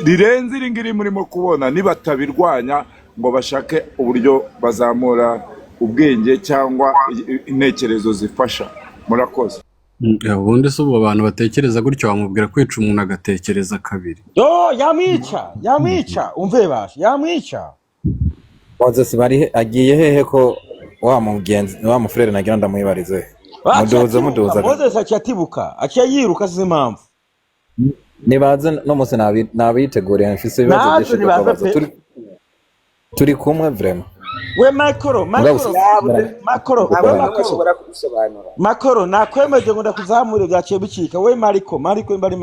rirenze iringiri murimo kubona nibatabirwanya ngo bashake uburyo bazamura ubwenge cyangwa intekerezo zifasha. Murakoze. Ubundi se ubu abantu batekereza gutyo wamubwira kwica umuntu agatekereza kabiri. Yamwica umve bashe yamwica. Moses bari agiye hehe ko wa mugenzi wa mufrere nagira ndamwibarize. Muduza. Moses acyatibuka acyayiruka size impamvu. Nibaze no mose nabiteguriye mfise ibibazo byinshi turi kumwe vraiment. We Makoro nakwemeje ngo ndakuzamure byaciye bicika. We Mariko imbari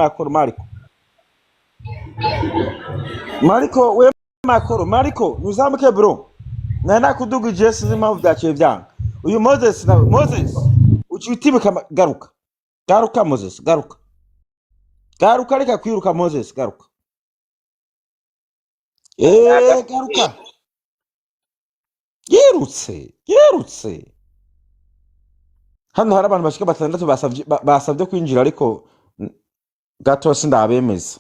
Mariko we Mariko nuzamuke bro. Nana kuduga Jesse z'impamvu byaciye byanga. Uyu Moses ucitibuka garuka Moses garuka reka kwiruka Moses garuka. Garuka. Yerutse hano hari abantu bashika 6 basabye kwinjira ariko gato sindabemeza.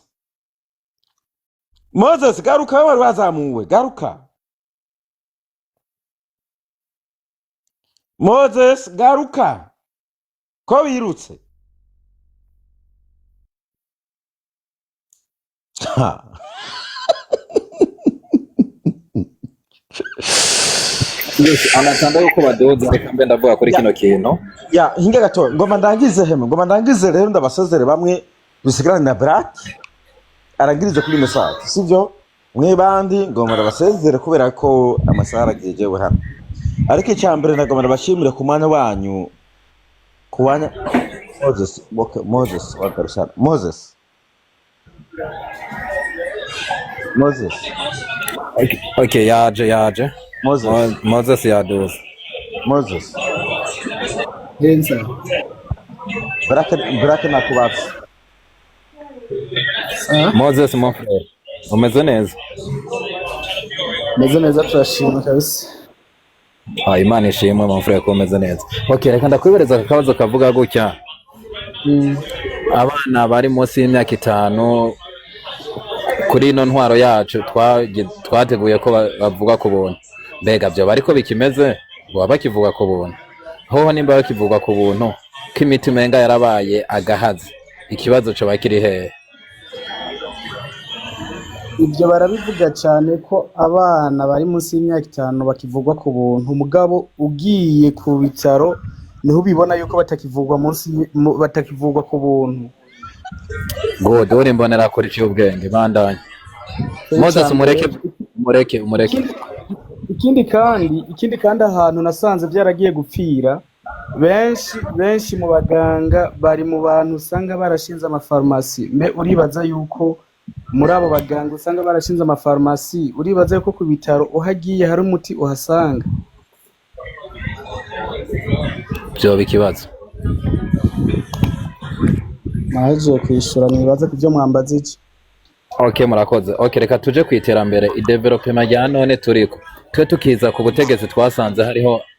Moses garuka wari wazamuwe garuka. Moses garuka ko wirutse. Anatanda yuko badoza reka mbe ndavuga kuri kino kintu. Hinga gato ngoma ndangize rero ndabasozere bamwe bisigarane na Black arangirize kuri message sivyo mwe bandi ngoma ndabasezere kubera ko amasaha aragijewe hano. Ariko icyambere ndagomba ndabashimire ku mwanya wanyu kuwanya Moses wagarusana Moses Moses. Okay, yaje. Moses. Moses yaduze. Moses. Yenza. Baraka nakubatse. Moses mon frère. Umeze neza? Meze neza turashima kabisa. Imana ishimwe mon frère ko umeze neza. Okay, reka ndakwibereza akabazo kavuga gutya. Abana bari munsi y'imyaka 5 kuri ino ntwaro yacu twateguye ko bavuga ku buntu. Mbega byo bariko bikimeze baba bakivuga ku buntu. Hoho nimba bakivuga ku buntu k'imitima yenga yarabaye agahazi. Ikibazo cyo bakiri hehe? Ibyo barabivuga cyane ko abana bari munsi y'imyaka 5 bakivugwa ku buntu. Mugabo ugiye ku bitaro niho ubibona yuko batakivugwa ku buntu. God, uri mbonera kuri cy'ubwenge bandanye. Moses umureke. Ikindi kandi ahantu nasanze byaragiye gupfira benshi mu baganga bari mu bantu usanga barashinze amafarumasi. Uribaza yuko muri abo baganga usanga barashinze amafarumasi, uribaza yuko ku bitaro uhagiye hari umuti uhasanga? Byo bikibazo. Naje kwishura nibaza kubyo mwambaza iki. Okay, murakoze. Okay, reka tuje kwiterambere i-development ya none turiko. Twe tukiza ku butegetsi twasanze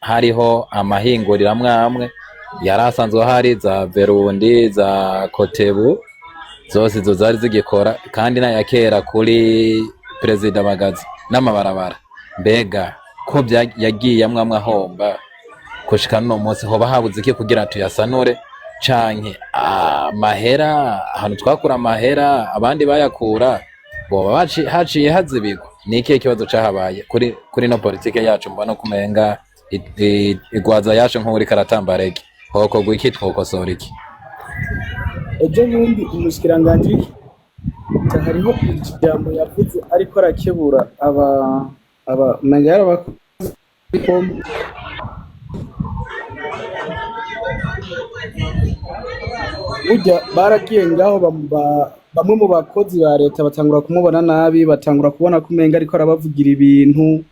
hariho amahinguriro amwe yarasanzwe hari za Verundi za Kotebu zose zo zari zigikora kandi nayakera kuri President Bagaza n'amabarabara. Mbega ko yagiye amwe ahomba kushika no munsi hoba habuze iki kugira tuyasanure canke amahera ahantu twakura amahera abandi bayakura boba haciye hazibigwa? Ni ikihe kibazo cahabaye kuri no politike yacu mbona kumenga igwaza yacu nk'uri karatambarege hoko gwiki twokosora iki? Ejo bundi umushikiranganje hariho ijambo yavuze ariko arakebura aba mangara bakoze burya baragiye ngaho bamwe mu bakozi ba leta batangura kumubona nabi, batangura kubona kumenga ariko arabavugira ibintu.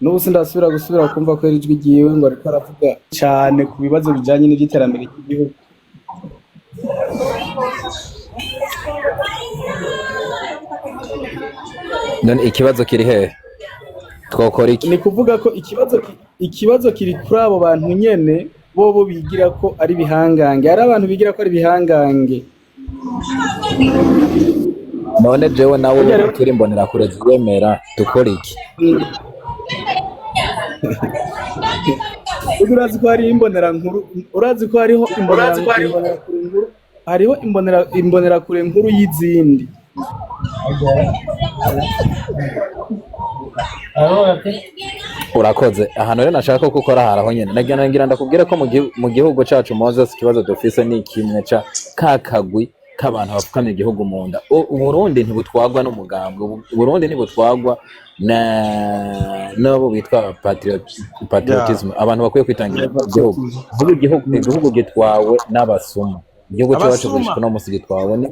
N'ubu sindasubira kumva ko ijwi giyewe ngo ariko aravuga cyane ku bibazo bijanye n'iterambere ry'igihugu. None ikibazo kiri hehe? Twokora iki? Ni kuvuga ko ikibazo kiri kuri abo bantu nyene bobo bigira ko ari bihangange. Hari abantu bigira ko ari bihangange. None jewe nawe turi mbonera kure ziyemera dukora iki? Urazi ko hari imbonera nkuru, urazi ko hariho imbonera nkuru, hariho imbonera kure nkuru y'izindi. Urakoze. Ahantu rero nashaka ko ukora haraho nyene nagira ndakubwira ko mu gihugu cacu Moses ikibazo dufise ni kimwe ca kakagwi k'abantu bafukamye igihugu mu nda. Uburundi ntibutwagwa n'umugambwe, Uburundi ntibutwagwa nabo bitwa patriotism. Abantu bakwiye kwitangira igihugu gitwawe n'abasuma. Igihugu cyacu gushika no musi gitwawe ni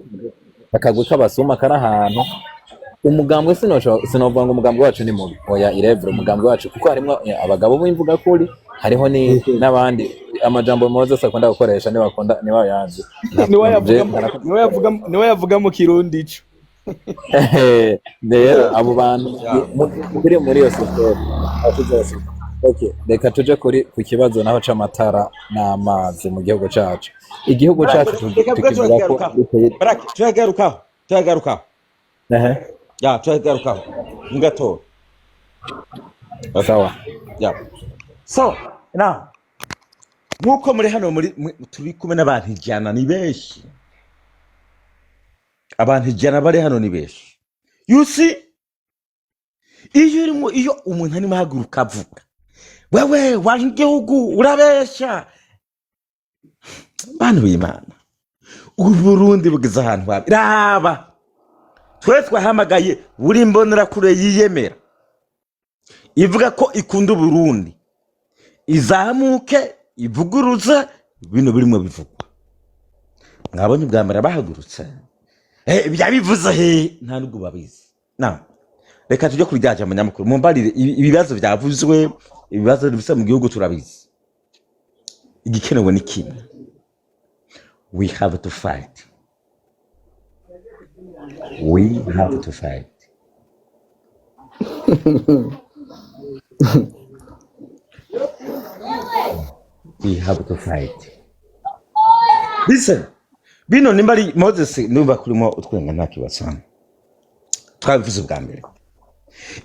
akagwi k'abasuma kari ahantu. Umugambwe sinovuga ngo umugambwe wacu ni mubi, oya irevre umugambwe wacu kuko harimo abagabo b'imvuga kuri, hariho n'abandi amajambo Moses akunda gukoresha niba yanze niwe yavuga mu Kirundi ico. Rero abo bantu muri iyo sosiyete atuzose. Okay, reka tuje ku kibazo naho c'amatara n'amazi mu gihugu cacu. Igihugu cacu tukivuga ko turagarukaho ya turagarukaho ngato. Sawa. Ya. So, now nkuko muri hano turi kumwe n'abantu ijana ni benshi. Abantu ijana bari hano ni benshi. You see, iyo umuntu arimo ahaguruka avuga wewe wari igihugu urabesha bantu b'Imana, Uburundi bugeze ahantu habi. Raba twese twahamagaye buri mbonera kure yiyemera ivuga ko ikunda Uburundi, izamuke ivuguruza bino birimo bivugwa. Mwabonye ubwa mbere bahagurutse byabivuze he? Nta nubwo babizi. reka tujye kuri rya jambo nyamukuru mumbarire ibibazo byavuzwe ibibazo bifite mu gihugu turabizi igikenewe ni kimwe we have to fight we have to fight we have to fight listen bino nimbari Moses numva kurimo utwenga nta kibazo twabivuze bwa mbere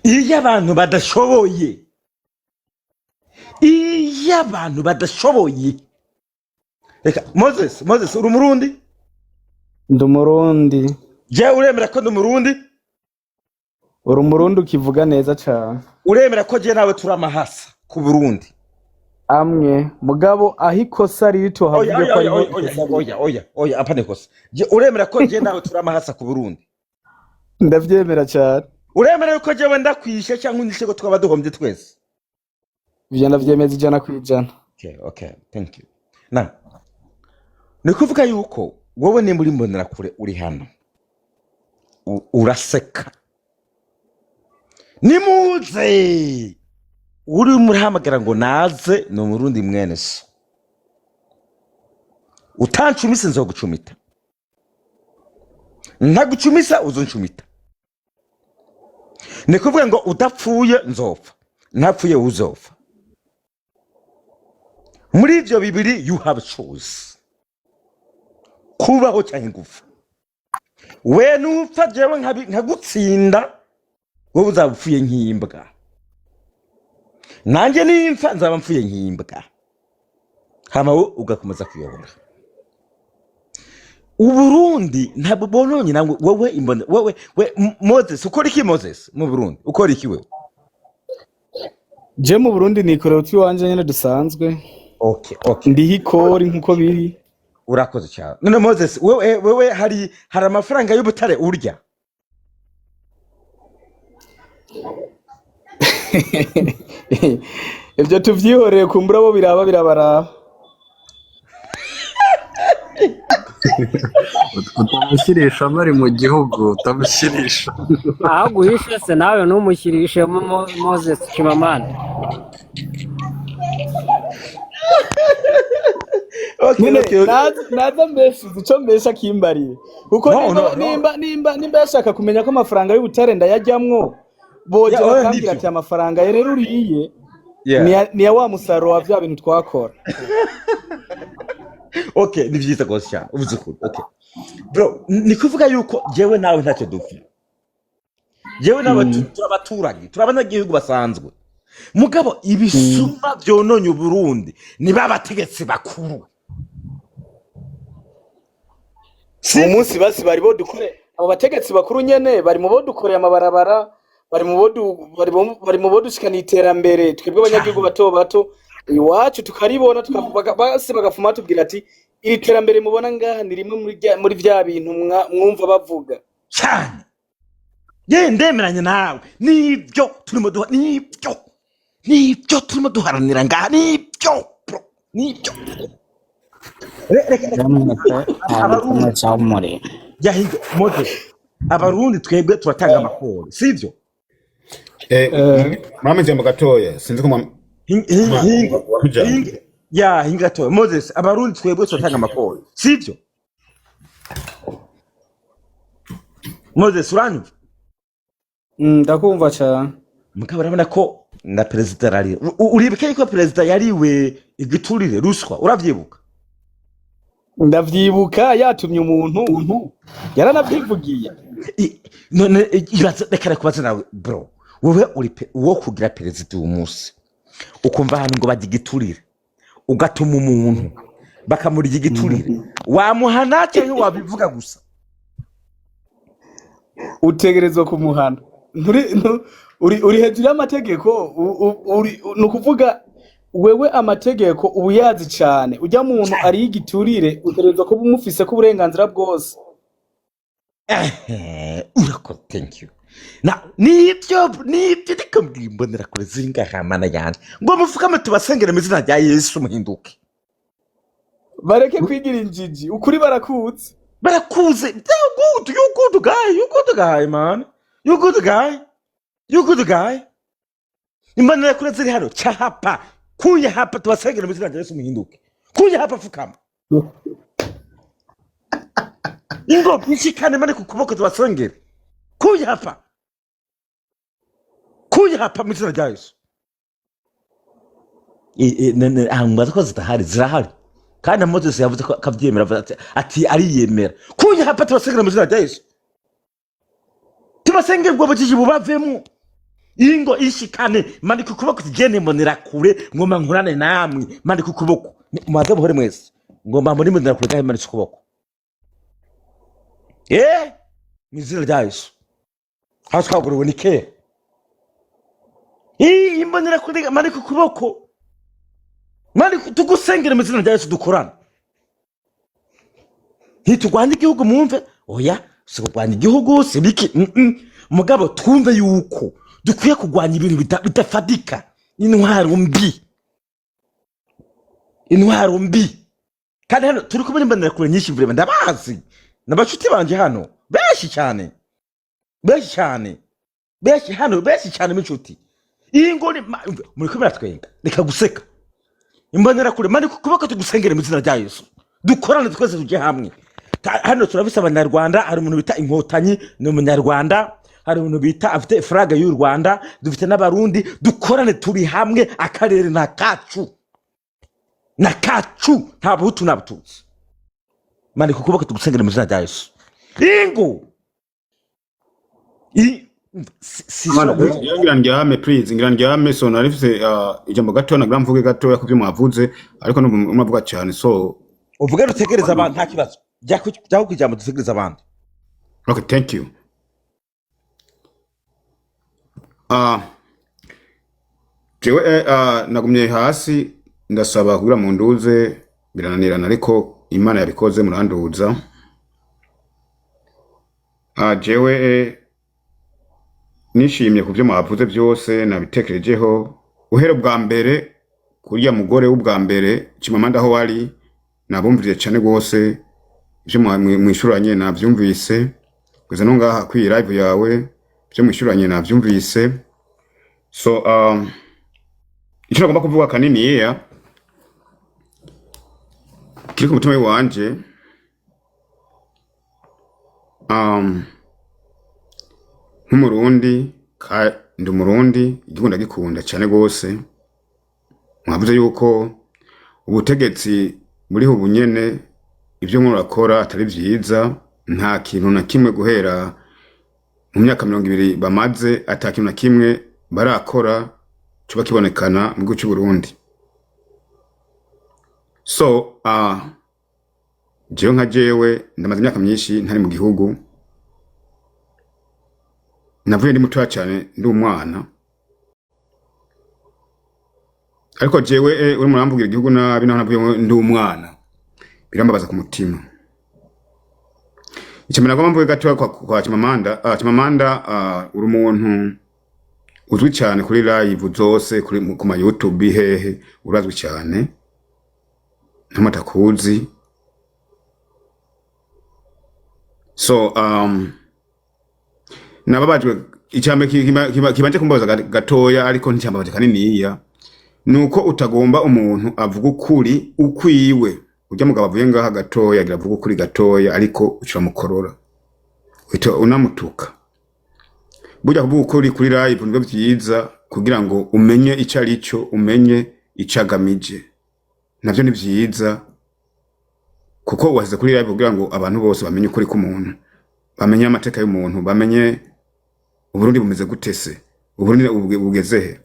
iyo abantu badashoboye reka Moses uri umurundi ndi umurundi je uremera ko ndi umurundi uri umurundi ukivuga neza cyane uremera ko je nawe turi amahasa ku Burundi amwe mugabo aho ikosa riri tuhavuye ko ari oya apane kosa je uremera ko je nawe turi amahasa ku Burundi ndavyemera cyane uremera ko jewe ndakwishe cyangwa unyishe ko twaba duhombye twese ivyo ndavyemeza ijana kwijana okay thank you na nikuvuga yuko wowe ni muri mbonera kure uri hano uraseka nimuze uri murahamagara ngo naze no murundi mwene so utancumise nzogucumita ntagucumisa uzoncumita nikuvuga ngo udapfuye nzopfa ntapfuye uzopfa muri ivyo bibiri you have choice kubaho cyangwa ngufa we nupfa jewe nkagutsinda wowe uzaba upfuye nk'imbwa nanjye nimfa nzaba mpfuye nk'imbwa hama wowe ugakomeza kuyobora Uburundi ntabwo bononye namwe wowe imbona wowe Moses ukora iki Moses mu Burundi ukora iki wewe je mu Burundi nikorera uti wanje nyene dusanzwe okay ndiho ikori nkuko biri urakoze cyane none Moses wewe hari amafaranga y'ubutare urya ibyo tuvyihoreye kumbura bo birabaraba utamushyirisha amari mu gihugu utamushyirisha aho guhisha se nawe ntumushyirishe Moses Chimamanda naza mbeshize icyo mbesha kimbariye kuko nimba yashaka kumenya ko amafaranga y'ubutare ndayajyamwo bogera bakambwira ati amafaranga ya rero uriye ni ya wa musaruro wa bya bintu twakora okay ni byiza gose cyane uvuze ko okay bro ni kuvuga yuko jewe nawe ntacyo dupfa jewe nawe turabaturage turabanagihugu basanzwe mugabo ibisuma byononye Burundi ni babategetse bakuru umunsi basi bari bo dukore abo bategetsi bakuru nyene bari mu bo dukoreye amabarabara bari mu bo dushikana iterambere twebwe abanyagihugu bato iwacu tukaribona tukavuga basi bagafuma tubwira ati iri terambere mubona ngaha ni rimwe muri vya bintu mwumva bavuga cyane ye ndemeranya nawe nibyo turimo duharanira ngaha nibyo abarundi twebwe turatanga amakuru sivyo mama njambo gatoya sinzi ko hinga toya Moses abarundi twebwe turatanga amakuru sivyo Moses uranyumva ndakumva cyane mugabo urabona ko na president ari uribuka ko president yariwe igiturire ruswa uravyibuka ndavyibuka yatumye umuntu yaranavyivugiye none reka kubaza nawe bro wowe uri uwo kugira president umunsi ukumva hano ngo bagigiturire ugatuma umuntu bakamuri igiturire wamuhana cyangwa wabivuga gusa utegerezwa kumuhana uri hejuru y'amategeko nukuvuga wewe amategeko ubuyazi cyane ujya muntu ari igiturire utegerezwa kuba umufise ko uburenganzira bwose urako thank you na nibyo ndikambwira mbonera kure zinga hamana yanje ngo mufukame tubasengera mu izina rya Yesu muhinduke bareke kwigira injiji ukuri barakuze you good guy man you good guy You good guy? Imana kure ziri hano chahapa. Kuya hapa tubasengera mu izina rya Yesu muhinduke. Kuya hapa fukama. Ingo bishikane mane ku kuboko tubasengera. Kuya hapa. Kuya hapa mu izina rya Yesu. Mbaza ko zitahari zirahari. Kandi Moses yavuze ko akabyemera ati ariyemera. Kuya hapa tubasengera mu izina rya Yesu. Tubasengera ngo bajije bubavemo. Ingo ishikane mani kukuboko tugende mbonera kure ngoma nkurane namwe mani kukuboko maze buhore mwese ngoma muri mbonera kure kandi mani kukuboko mizira rya Yesu hashakaguriwe nike imbonera kure mani kukuboko mani tugusengera mizira rya Yesu dukorana ntitugwanye igihugu mwumve oya si kugwanya igihugu sibiki mugabo twumve yuko dukwiye kugwanya ibintu bitafadika intwaro mbi kandi hano turi kumwe n'imbonera kure nyinshi vrema ndabazi n'abashuti banje hano benshi cyane m'inshuti iyi ngo muri kumwe natwenga reka guseka imbonera kure mani kubaka tugusengera mu izina rya Yesu dukorane twese tujye hamwe hano turabisa abanyarwanda hari umuntu bita Inkotanyi ni umunyarwanda hari umuntu bita afite flag y'u Rwanda dufite n'abarundi dukorane turi hamwe akarere na kacu nta buhutu na bututsi mani kukubaka tugusengera mu izina rya Yesu ingo ngirandyame please ngirandyame so narifise ijambo gato na gramvuge gato yakuvye mwavuze ariko n'umuvuga cyane so uvuge rutegereza abantu nta kibazo jya kujambo dutegereza abantu. Okay, thank you. Jewe nagumye hasi ndasaba kugira mu nduze birananirana ariko Imana yabikoze muranduza. Jewe nishimye kuvyo mwavuze byose nabitekerejeho uhera bwa mbere kuriya mugore w'ubwa mbere Chimamanda aho wari nabumviriye cyane gose ivyo mwishuranye navyumvise kuza no ngaha kwi live yawe byo mwishuranye navyumvise so icyo nagomba kuvuga kanini yeya kiri ku mutima wanje nk'umurundi ndi umurundi igihugu ndagikunda cyane gose mwavuze yuko ubutegetsi buriho bunyene ibyo murakora atari vyiza nta kintu na kimwe guhera mu myaka 20 bamaze atakintu na kimwe barakora cuba kibonekana mu gihugu cy'u Burundi. So jewe nka jewe ndamaze imyaka myinshi ntari mu gihugu navuye ndi muto cyane ndi umwana ariko jewe uri muramvugira igihugu nabi naho navuye ndi umwana birambabaza ku mutima. Icyamena ngoma mvuge gato kwa Chimamanda uri umuntu uzwi cyane kuri live zose kuri ku ma YouTube hehe urazwi cyane ntamatakuzi so nababajwe icyambe kibanje kumbaza gatoya ariko nticyambabaje kaniniya nuko utagomba umuntu avuga ukuri ukwiwe ujya mugabo avuye ngaha gatoya agira avuga ukuri gatoya ariko ucira mukorora uhita unamutuka burya kuvuga ukuri kuri live nibwo byiza kugira ngo umenye icyo ari cyo umenye icagamije navyo ni byiza kuko wahize kuri live kugira ngo abantu bose bamenye ukuri k'umuntu bamenye amateka y'umuntu bamenye Uburundi bumeze gutese Uburundi bugezehe.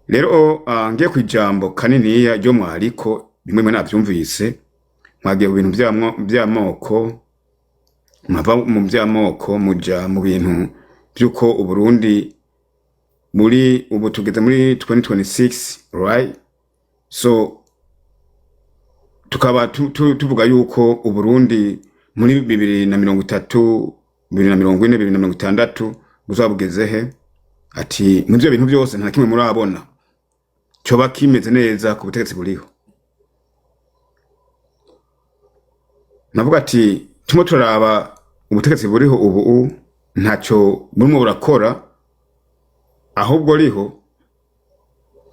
Rero ngiye kwijambo kaniniya ryo mwariko bimwe navyumvise mwagiye mu bintu by'amoko mava mu by'amoko muja mu bintu byuko Uburundi muri ubu tugeze muri 2026 right so tukaba tuvuga yuko Uburundi muri 2030 2040 2060 buzabugezehe ati muvyo bintu byose nta kimwe murabona cyoba kimeze neza ku butegetsi buriho. Navuga ati turaba ubutegetsi buriho ubu ntacyo burimo burakora ahubwo riho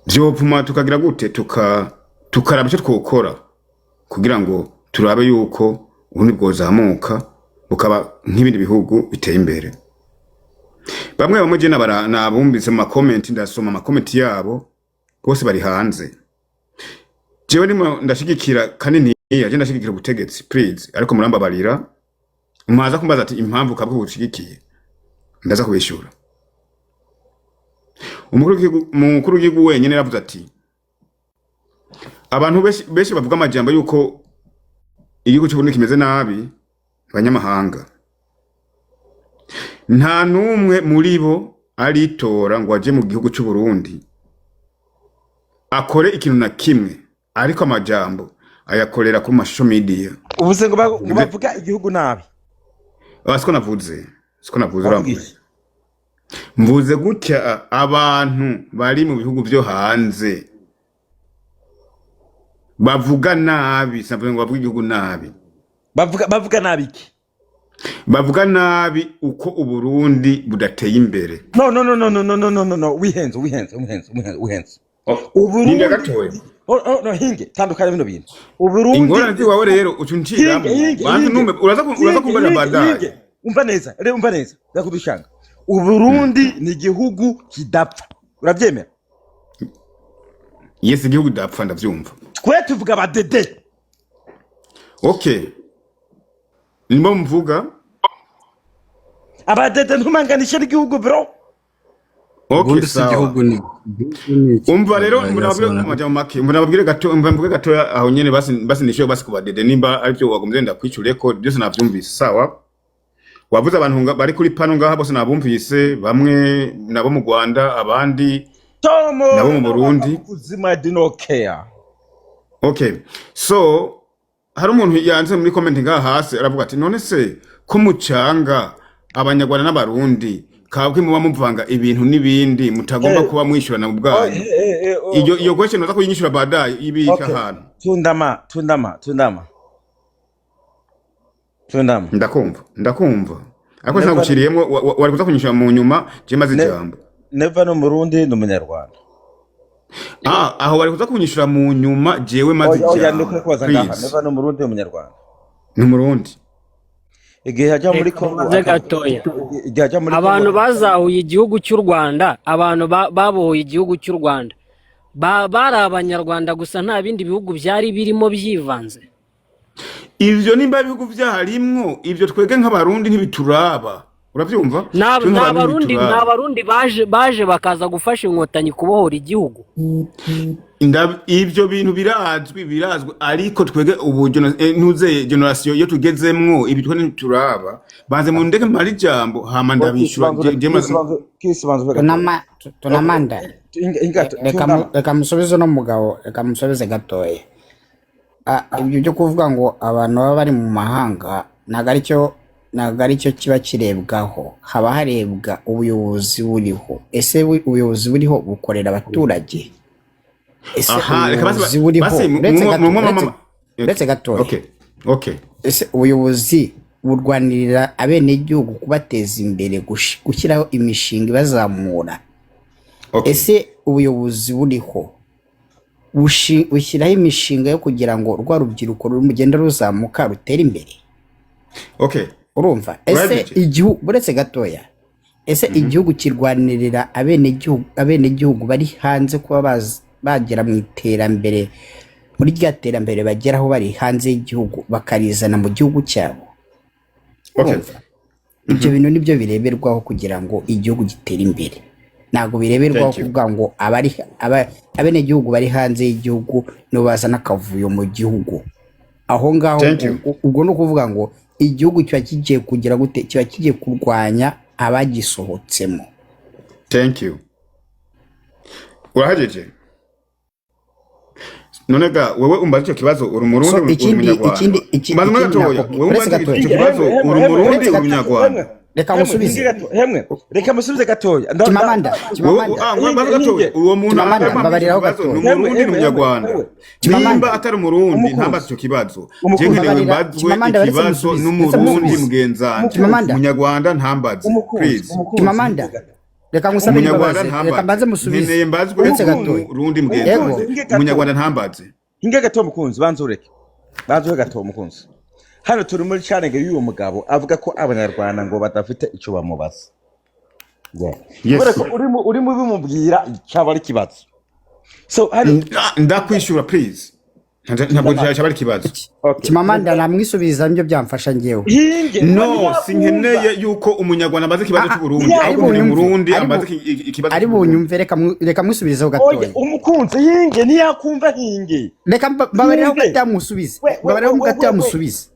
vyopfuma tukagira gute tukaraba icyo twokora kugira ngo turabe yuko ubundi bwozamuka bukaba nk'ibindi bihugu biteye imbere. Bamwe bamuje nabumvise mu comment, ndasoma ama comment yabo bose bari hanze. Jewe ndimo ndashigikira kanini yaje ndashigikira ubutegetsi please, ariko murambabarira mwaza kumbaza ati impamvu kabwo bushigikiye ndaza kubishura. Umukuru w'igihugu wenyene yavuze ati abantu benshi bavuga amajambo yuko igihugu cy'Uburundi kimeze nabi abanyamahanga. Nta numwe muri bo aritora ngo aje mu gihugu cy'Uburundi akore ikintu na kimwe, ariko amajambo ayakorera ku social media. Ubuze ngo bavuga igihugu nabi. Siko navuze urambuye. Mvuze gutya abantu bari mu bihugu byo hanze bavuga nabi, savuze ngo bavuga igihugu nabi. Bavuga nabi iki? Bavuga nabi uko Uburundi budateye imbere. No, wihenze. Uburundi gatoye. No, hinge tandukanye bino bintu. Uburundi ingorane ndi wawe rero ucuncira bantu numbe uraza kumbana badaye. Umva neza. Ndakudushanga. Uburundi ni igihugu kidapfa. Urabyemera? Yes, igihugu dapfa ndavyumva. Twe tuvuga badede. Okay. Nimba mvuga abadede ntumanganisha igihugu bro. Okay, sawa. Umva rero murababwire gato aho nyene basi nisho basi kubadede nimba aribyo wagomze ndakwicure ko byose navyumvise sawa. Wavuze abantu bari kuri pano ngaha bose nabumvise, bamwe nabo mu Rwanda abandi nabo mu Burundi. Uzima dino care. Okay, so hari umuntu yanze muri comment ngaha hasi aravuga ati none se ko mucanga abanyarwanda n'abarundi kabwe muba muvanga ibintu n'ibindi mutagomba kuba mwishurana mu bwanyu. Iyo question naza kuyinyishura badaye ibika hano. Tundama. Ndakumva. Ariko sinaguciriyemo wari kuza kunyishura mu nyuma je maze ijambo. Never no Murundi no Munyarwanda. Aho bari kuza kunyishura mu nyuma jewe maze ijambo. Never no Murundi no Munyarwanda. Ni Murundi. Igihe hajya muri Kongo abantu bazahuye igihugu cy'u Rwanda, abantu babohoye igihugu cy'u Rwanda bari abanyarwanda gusa, nta bindi bihugu byari birimo byivanze. Ivyo nimba ibihugu byaharimwo ivyo twege nk'abarundi ntibituraba. Uravyumva? N'abarundi baje bakaza gufasha inkotanyi kubohora igihugu. Ivyo bintu birazwi ariko twege uburyo ntuze generation yo tugezemwo ibitwe ntituraba. Banze mu ndeke mari jambo hama ndabishura tunamanda reka musubize no mugabo, reka musubize gatoye. Ibyo byo kuvuga ngo abantu baba bari mu mahanga ntago aricyo kiba kirebwaho, haba harebwa ubuyobozi buriho. Ese ubuyobozi buriho bukorera abaturage? Ese ubuyobozi buriho uretse gatoya. Okay. Ese ubuyobozi burwanirira abenegihugu kubateza imbere, gushyiraho imishinga ibazamura. Ese ubuyobozi buriho bushyiraho imishinga yo kugira ngo rwa rubyiruko rumugenda ruzamuka rutera imbere? Okay. Urumva? Ese igihugu buretse gatoya, ese igihugu kirwanirira abenegihugu bari hanze kuba bagera mu iterambere, muri rya terambere bageraho bari hanze y'igihugu bakarizana mu gihugu cyabo? Urumva? Ibyo bintu nibyo bireberwaho kugira ngo igihugu gitere imbere. Ntago bireberwaho kuvuga ngo abenegihugu bari hanze y'igihugu no bazana akavuyo mu gihugu. Aho ngaho ubwo no kuvuga ngo igihugu cyo kigiye kugira gute, cyo kigiye kurwanya abagisohotsemo. Thank you. Urahajeje? None ga wewe umbaza icyo kibazo uri Murundi uri Munyarwanda. Wewe umbaza icyo kibazo uri Murundi uri Munyarwanda. Reka musubize gatoya. Kimamanda. Uwo muntu babariraho gatoya. Umurundi n'Umunyarwanda. Nimba atari Umurundi ntambaza icyo kibazo. Je nkeneye mbazwe ikibazo n'Umurundi mugenzanje. Umunyarwanda ntambaza. Please. Kimamanda. reka ngusabe umunyarwanda imbabazi reka mbanze musubize nkeneye mbazwe uretse gatoya rundi mbwenge umunyarwanda ntambaze hinge gato mukunzi banzureke gato mukunzi hano turi muri challenge y'uwo mugabo avuga ko abanyarwanda ngo badafite ico bamubaza yes uri mu bimubwira cyaba ari kibazo so ndakwishura please ntabwo cyaba ari kibazo Chimamanda namwisubiza nibyo byamfasha ngewe no sinkeneye yuko umunyarwanda amaze kibazo cy'u Burundi ahubwo muri Burundi amaze ikibazo ari bunyumve reka mwisubizeho gatoya umukunzi hinge ntiyakumva hinge reka babareho gatamusubize babareho gatamusubize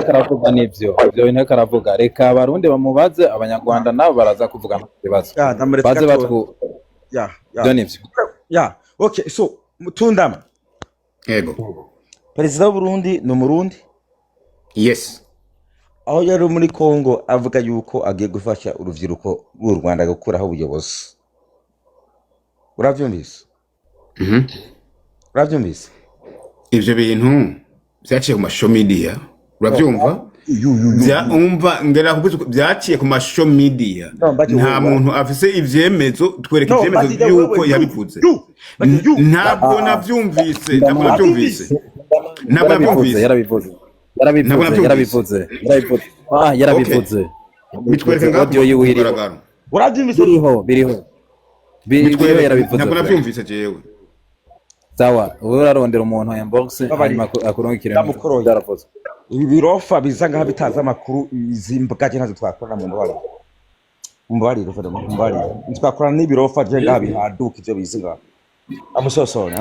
karavuga nivyo ibyo bintu karavuga reka abarundi bamubaze abanyarwanda nabo baraza kuvuga ikibazo baze batwu okay so Tundama yego perezida w'u Burundi ni umurundi yes aho yari muri Kongo avuga yuko agiye gufasha urubyiruko rw'u Rwanda gukuraho ubuyobozi uravyumvise uravyumvise ivyo bintu byaciye ku mashow media uravyumva umva ngera kubuze byaciye ku mashow media nta muntu afise ivyemezo twereka ivyemezo yuko yabivuze ntabwo navyumvise yarabivuze bitwereka ngo audio yiwiri uravyumvise biriho yarabivuze ntabwo navyumvise jewe sawa urarondera umuntu inbox hanyuma akurungikira byaravuze ibi birofa biza ngaha bitaza amakuru izimbuka je ntazo twakorana mu mbariro twakorana n'ibirofa je ngaha bihaduka ivyo bizinga amusosone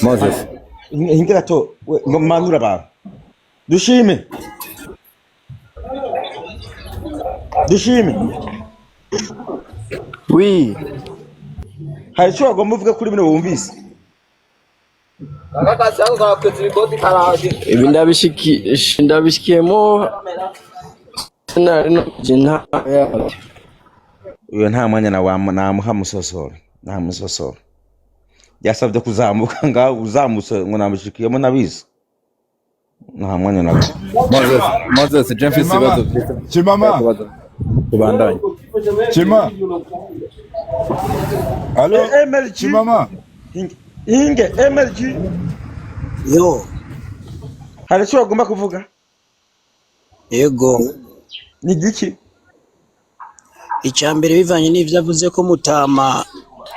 Moses hingira to ngo manura ba dushime oui hari cyo agomba uvuga kuri bino wumvise ibi ndabishikiyemo uyo nta mwanya namuha musosoro nta musosoro yasabye kuzamuka ngaho uzamutse ngo namushikiyemo nabizi nta mwanya nawe Moses Jeffrey sibazo Chimama tubandanye Chima Allo MLG Chimama Inge MLG yo hari cyo agomba kuvuga yego ni giki icyambere bivanye n'ivyo avuze ko Mutama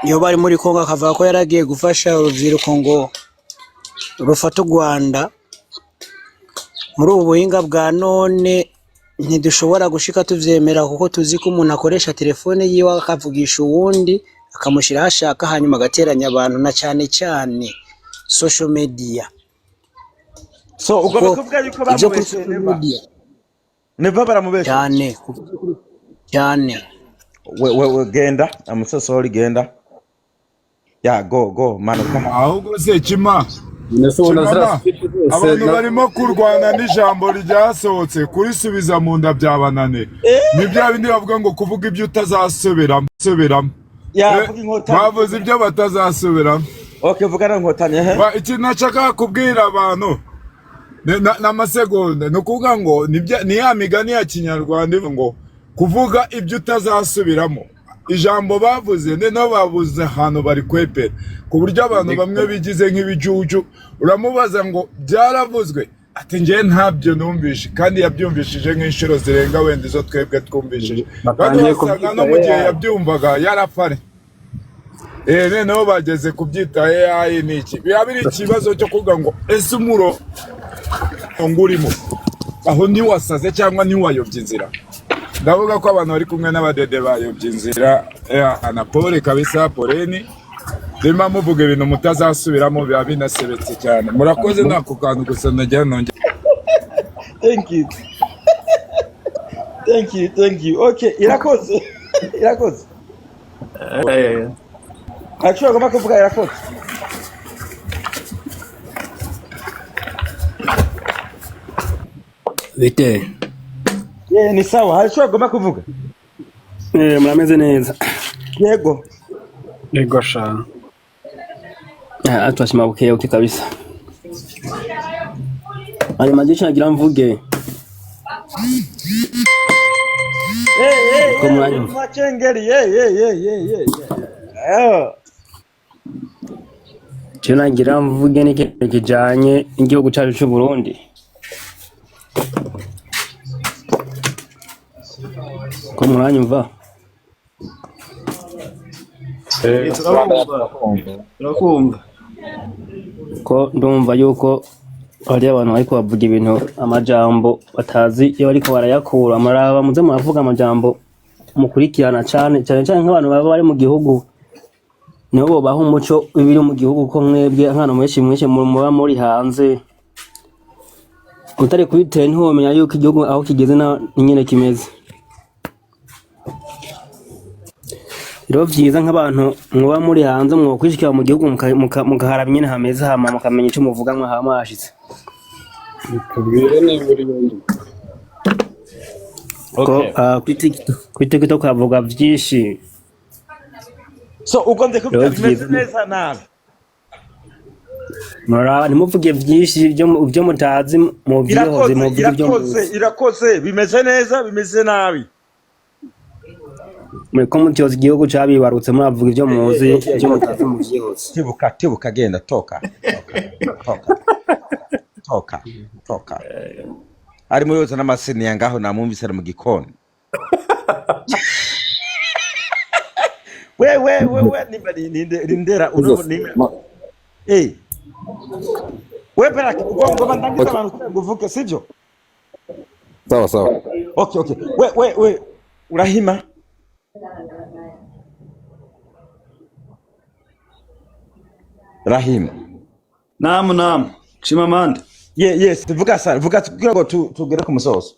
yo bari muri Kongo akavuga ko yaragiye gufasha urubyiruko ngo rufata u Rwanda muri ubu buhinga bwa none ntidushobora gushika tuvyemera kuko tuzi ko umuntu akoresha telefone yiwe akavugisha uwundi akamushira hashaka hanyuma agateranya abantu na cyane cyane social media so ugomba kuvuga yuko bamubeshe neva baramubeshe cyane we genda amusosori genda ya go manuka ahubwo se Chima abantu barimo kurwana n'ijambo ryasohotse kurisubiza mu nda byabanane ni bya bindi bavuga ngo kuvuga ibyo utazasubiramo bavuze ibyo batazasubiramo okay vugana nkotanye ikintu nashaka kubwira abantu n'amasegonda ni ukuvuga ngo ni ya migani ya kinyarwanda ngo kuvuga ibyo utazasubiramo ijambo bavuze no babuze ahantu bari kwepera ku buryo abantu bamwe bigize nk'ibijuju uramubaza ngo byaravuzwe ati ngiye ntabyo numvishe kandi yabyumvishije nk'inshuro zirenga wenda izo twebwe twumvishije kandi wasanga no mu gihe yabyumvaga yarafare noneho bageze kubyita AI n'iki biba biri ikibazo cyo kuvuga ngo ese umuro ngurimo aho ntiwasaze cyangwa ntiwayobye inzira ndavuga ko abantu bari kumwe n'abadede bayobye inzira na Paul kabisa Poleni rima muvuga ibintu mutazasubiramo biba binasebetse cyane murakoze nako kantu gusa najya nonge thank you okay irakoze achwa kama kuvuga irakoze bite ni sawa hashobora goma kuvuga murameze neza yego sha atwashima bukeye uti kabisa ari magisha nagira mvuge ko mwanyumva Makengeri ye. cyo nagira mvuge n'ikintu kijanye n'igihugu cyacu cy'u Burundi ko mwanyumva turakumva ko ndumva yuko hari abantu bariko bavuga ibintu amajambo batazi iyo bariko barayakura amaraba muze muravuga amajambo mukurikirana cyane nk'abantu baba bari mu gihugu nibo bobaha umuco w'ibiri mu gihugu ko mwebwe nkana mwinshi muba muri hanze utari kubitera ntiwomenya yuko igihugu aho kigeze na nyine kimeze rero vyiza nk'abantu muba muri hanze mwokwishikira mu gihugu mugaharaba nyine hameze hama mukamenya ico muvuga mwahashitse tubwire niburi ko kuri TikTok havuga vyinshi so ugonze kuvuga bimeze neza nabi muraba ntimuvuge vyinshi byo mutazi mu vyihoze mu irakoze bimeze neza bimeze nabi mureko mutyoza igihugu cabibarutse muravuga ivyo muzi byo mutazi mu vyihoze tibuka genda toka ari mu yoza n'amaseni yangaho namumvise ari mu gikoni we nindera we Baraka ugomba ndangiza abantu ngo uvuge sivyo sawa okay we urahima Rahim namu Chimamanda yes vuga kugira ngo tugere ku musozo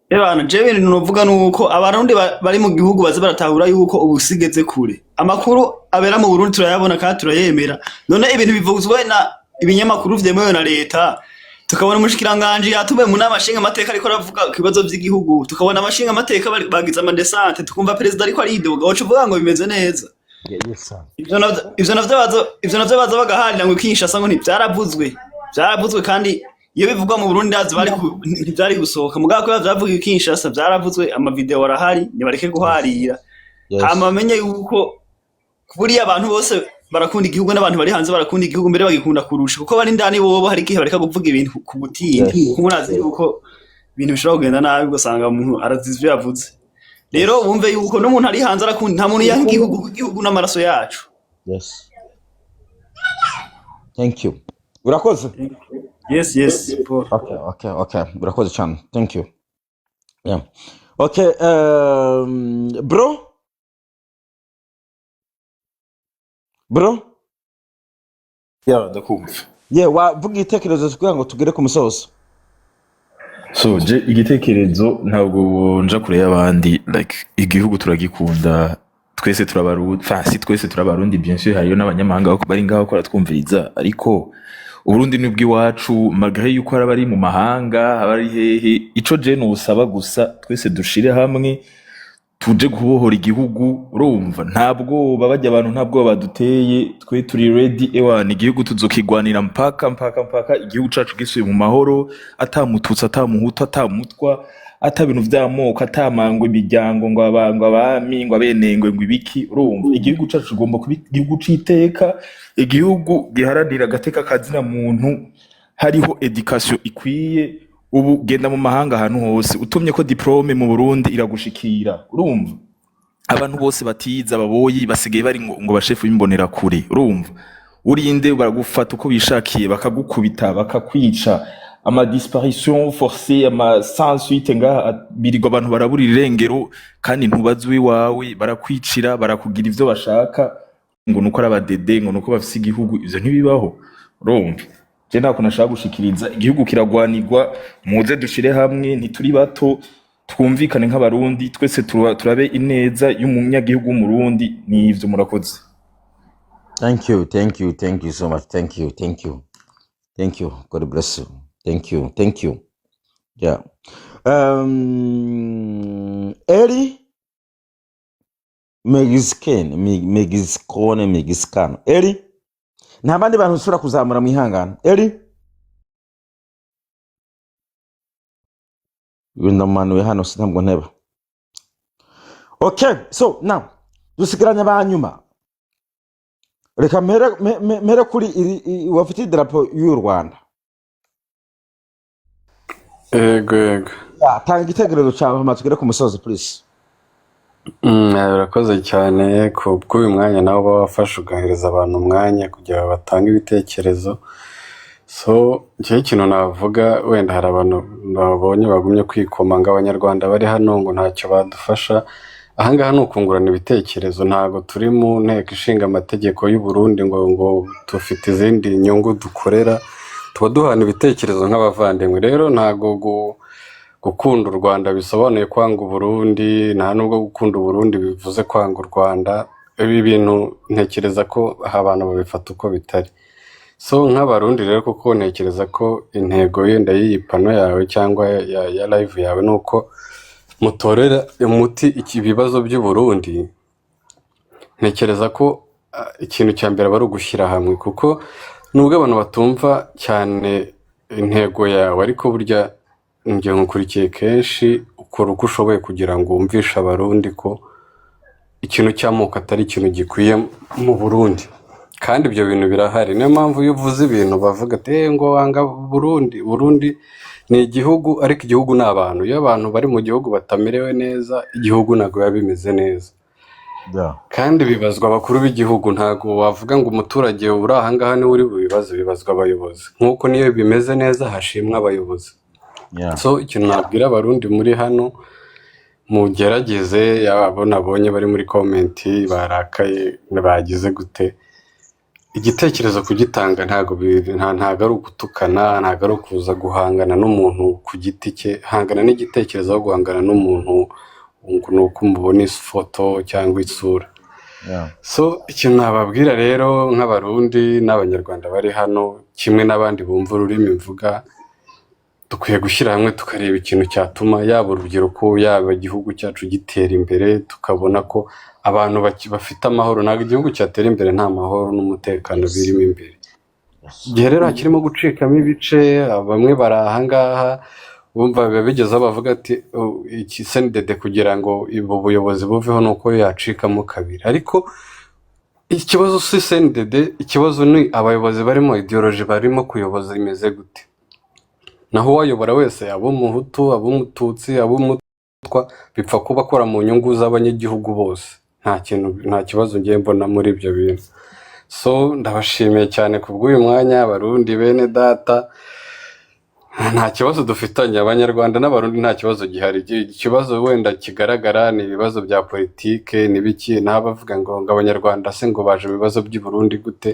Ebana je ibintu novuga nuko abarundi bari mu gihugu baze baratahura yuko ubusigeze kure amakuru abera mu Burundi turayabona kandi turayemera none ibintu bivuzwe na ibinyamakuru vyemewe na leta tukabona umushikiranganje yatume mu namashinga amateka ariko aravuga kibazo by'igihugu tukabona amashinga amateka bagize amadesante tukumva president ariko aridoga wacu uvuga ngo bimeze neza ivyo navyo baza bagaharira ngo Kinshasa ngo ntibyaravuzwe kandi iyo bivugwa mu Burundi azi bari ntibyari gusohoka mugabo ko byavuga Kinshasa byaravuzwe amavideo arahari nibareke guharira hama bamenye yuko buri abantu bose barakunda igihugu n'abantu bari hanze barakunda igihugu mbere bagikunda kurusha kuko bari ndani bobo hari igihe bareka kuvuga ibintu ku butindi kumurazi yuko ibintu bishobora kugenda nabi ugasanga umuntu arazizwe yavuze rero wumve yuko n'umuntu ari hanze arakunda nta muntu yaha igihugu n'amaraso yacu thank you urakoze yes okay urakoze cyane thank you okay bro ndakumva wavuga igitekerezo kugira ngo tugere ku musozo so je igitekerezo ntabwo nja kure y'abandi like igihugu turagikunda twese turabarundi si twese turabarundi bien sûr hariyo n'abanyamahanga bari ngaho ko twumviriza ariko Uburundi ni bw'iwacu malgré yuko arabari mu mahanga abari hehe ico je no usaba gusa twese dushire hamwe tuje kubohora igihugu urumva ntabwo babajya abantu ntabwo baduteye twe turi ready ewana igihugu tuzokigwanira mpaka igihugu cacu gisuye mu mahoro atamututsa atamuhuta atamutwa atabintu vy'amoko atamango imiryango ngo abango abami ngo abenengwe ngo ibiki urumva igihugu cacu gomba kuba igihugu citeka igihugu giharanira agateka kazina muntu hariho education ikwiye ubu genda mu mahanga ahantu hose utumye ko diplome mu Burundi iragushikira urumva abantu bose batiza baboyi basigaye bari ngo bashefu bimbonera kure urumva urinde baragufata uko bishakiye bakagukubita bakakwica ama disparition forcée ama sans suite nga birigo abantu barabura irengero kandi ntubazwe wawe barakwicira barakugira ivyo bashaka ngo nuko arabadede ngo nuko bafise igihugu ivyo ntibibaho urumva je nako nashaka gushikiriza igihugu kiragwanirwa muze dushire hamwe ntituri bato twumvikane nk'abarundi twese turabe ineza y'umunyagihugu w'umurundi nivyo murakoze thank you so much thank you God bless you thank you yeah Eri Mexican Eri nta bandi bantu usura kuzamura mu ihangana Eri wenda manu ya hano sinabwo nteba Okay, so now dusigaranye banyuma. Reka mere kuri wafite idarapo y'u Rwanda. Yego. Tanga igitekerezo cyawe hama tugere ku musozi please. Urakoze cyane ku bw'uyu mwanya nawe uba wafashe ugahereza abantu umwanya kugira batange ibitekerezo. So njyewe ikintu navuga, wenda hari abantu babonye bagumye kwikoma ngo abanyarwanda bari hano ngo ntacyo badufasha. Ahangaha ni ukungurana ibitekerezo, ntago turi mu nteko ishinga amategeko y'u Burundi ngo tufite izindi nyungu dukorera, tuba duhana ibitekerezo nk'abavandimwe. Rero ntago gukunda u Rwanda bisobanuye kwanga u Burundi, nta nubwo gukunda u Burundi bivuze kwanga u Rwanda. Ibi bintu ntekereza ko abantu babifata uko bitari. So nk'abarundi rero kuko ntekereza ko intego yenda y'iyi pano yawe cyangwa ya live yawe nuko mutorera umuti iki bibazo by'u Burundi. Ntekereza ko ikintu cya mbere bari ugushyira hamwe, kuko nubwo abantu batumva cyane intego yawe, ariko burya njye nkukurikiye kenshi ukora uko ushoboye kugira ngo wumvishe abarundi ko ikintu cy'amoko atari ikintu gikwiye mu Burundi, kandi ibyo bintu birahari. Niyo mpamvu iyo uvuze ibintu bavuga ati ngo wanga Burundi ni igihugu, ariko igihugu ni abantu. Iyo abantu bari mu gihugu batamerewe neza, igihugu ntabwo biba bimeze neza. Kandi bibazwa abakuru b'igihugu, ntabwo wavuga ngo umuturage uri ahangaha niwe uri bubibaze, bibazwa abayobozi. Nk'uko niyo bimeze neza hashimwa abayobozi. So ikintu nabwira abarundi muri hano, mugerageze, abo nabonye bari muri komenti barakaye bagize gute, igitekerezo kugitanga ntago ari ugutukana, ntago ari ukuza guhangana n'umuntu ku giti cye. Hangana n'igitekerezo aho guhangana n'umuntu nuko umubona ifoto cyangwa isura. So ikintu nababwira rero nk'abarundi n'abanyarwanda bari hano, kimwe n'abandi bumva ururimi mvuga, dukwiye gushyira hamwe tukareba ikintu cyatuma yaba urubyiruko yaba igihugu cyacu gitera imbere, tukabona ko abantu bafite amahoro. Ntabwo igihugu cyatera imbere nta mahoro n'umutekano birimo imbere. Igihe rero hakirimo gucikamo ibice, bamwe bari ahangaha bumva biba bigezeho bavuga ati iki CNDD kugira ngo ubu buyobozi buveho nuko yacikamo kabiri. Ariko ikibazo si CNDD, ikibazo ni abayobozi barimo, ideology barimo kuyoboza imeze gute. Naho wayobora wese, abo muhutu, abo mututsi, abo mutwa, bipfa kuba akora mu nyungu z'abanyagihugu bose. Nta kibazo ngiye mbona muri ibyo bintu. So ndabashimiye cyane kubw'uyu mwanya abarundi bene data. Nta kibazo dufitanye, abanyarwanda n'abarundi nta kibazo gihari. Ikibazo wenda kigaragara ni ibibazo bya politike n'ibiki, n'abavuga ngo abanyarwanda se ngo baje ibibazo by'i Burundi gute.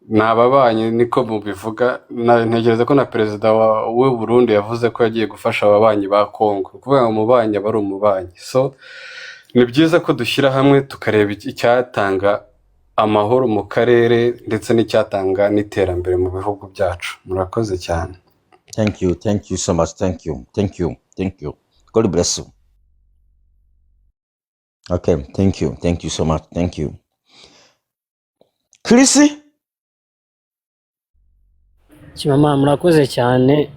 N'ababanyi niko mubivuga. Ntekereza ko na perezida w'u Burundi yavuze ko yagiye gufasha ababanyi ba Kongo, kuvuga ngo umubanyi aba ari umubanyi. So ni byiza ko dushyira hamwe tukareba icyatanga amahoro mu karere ndetse n'icyatanga n'iterambere mu bihugu byacu. Murakoze cyane. Thank you so much. Thank you. God bless you. Okay, thank you so much. Thank you. Chris? Chimama murakoze cyane.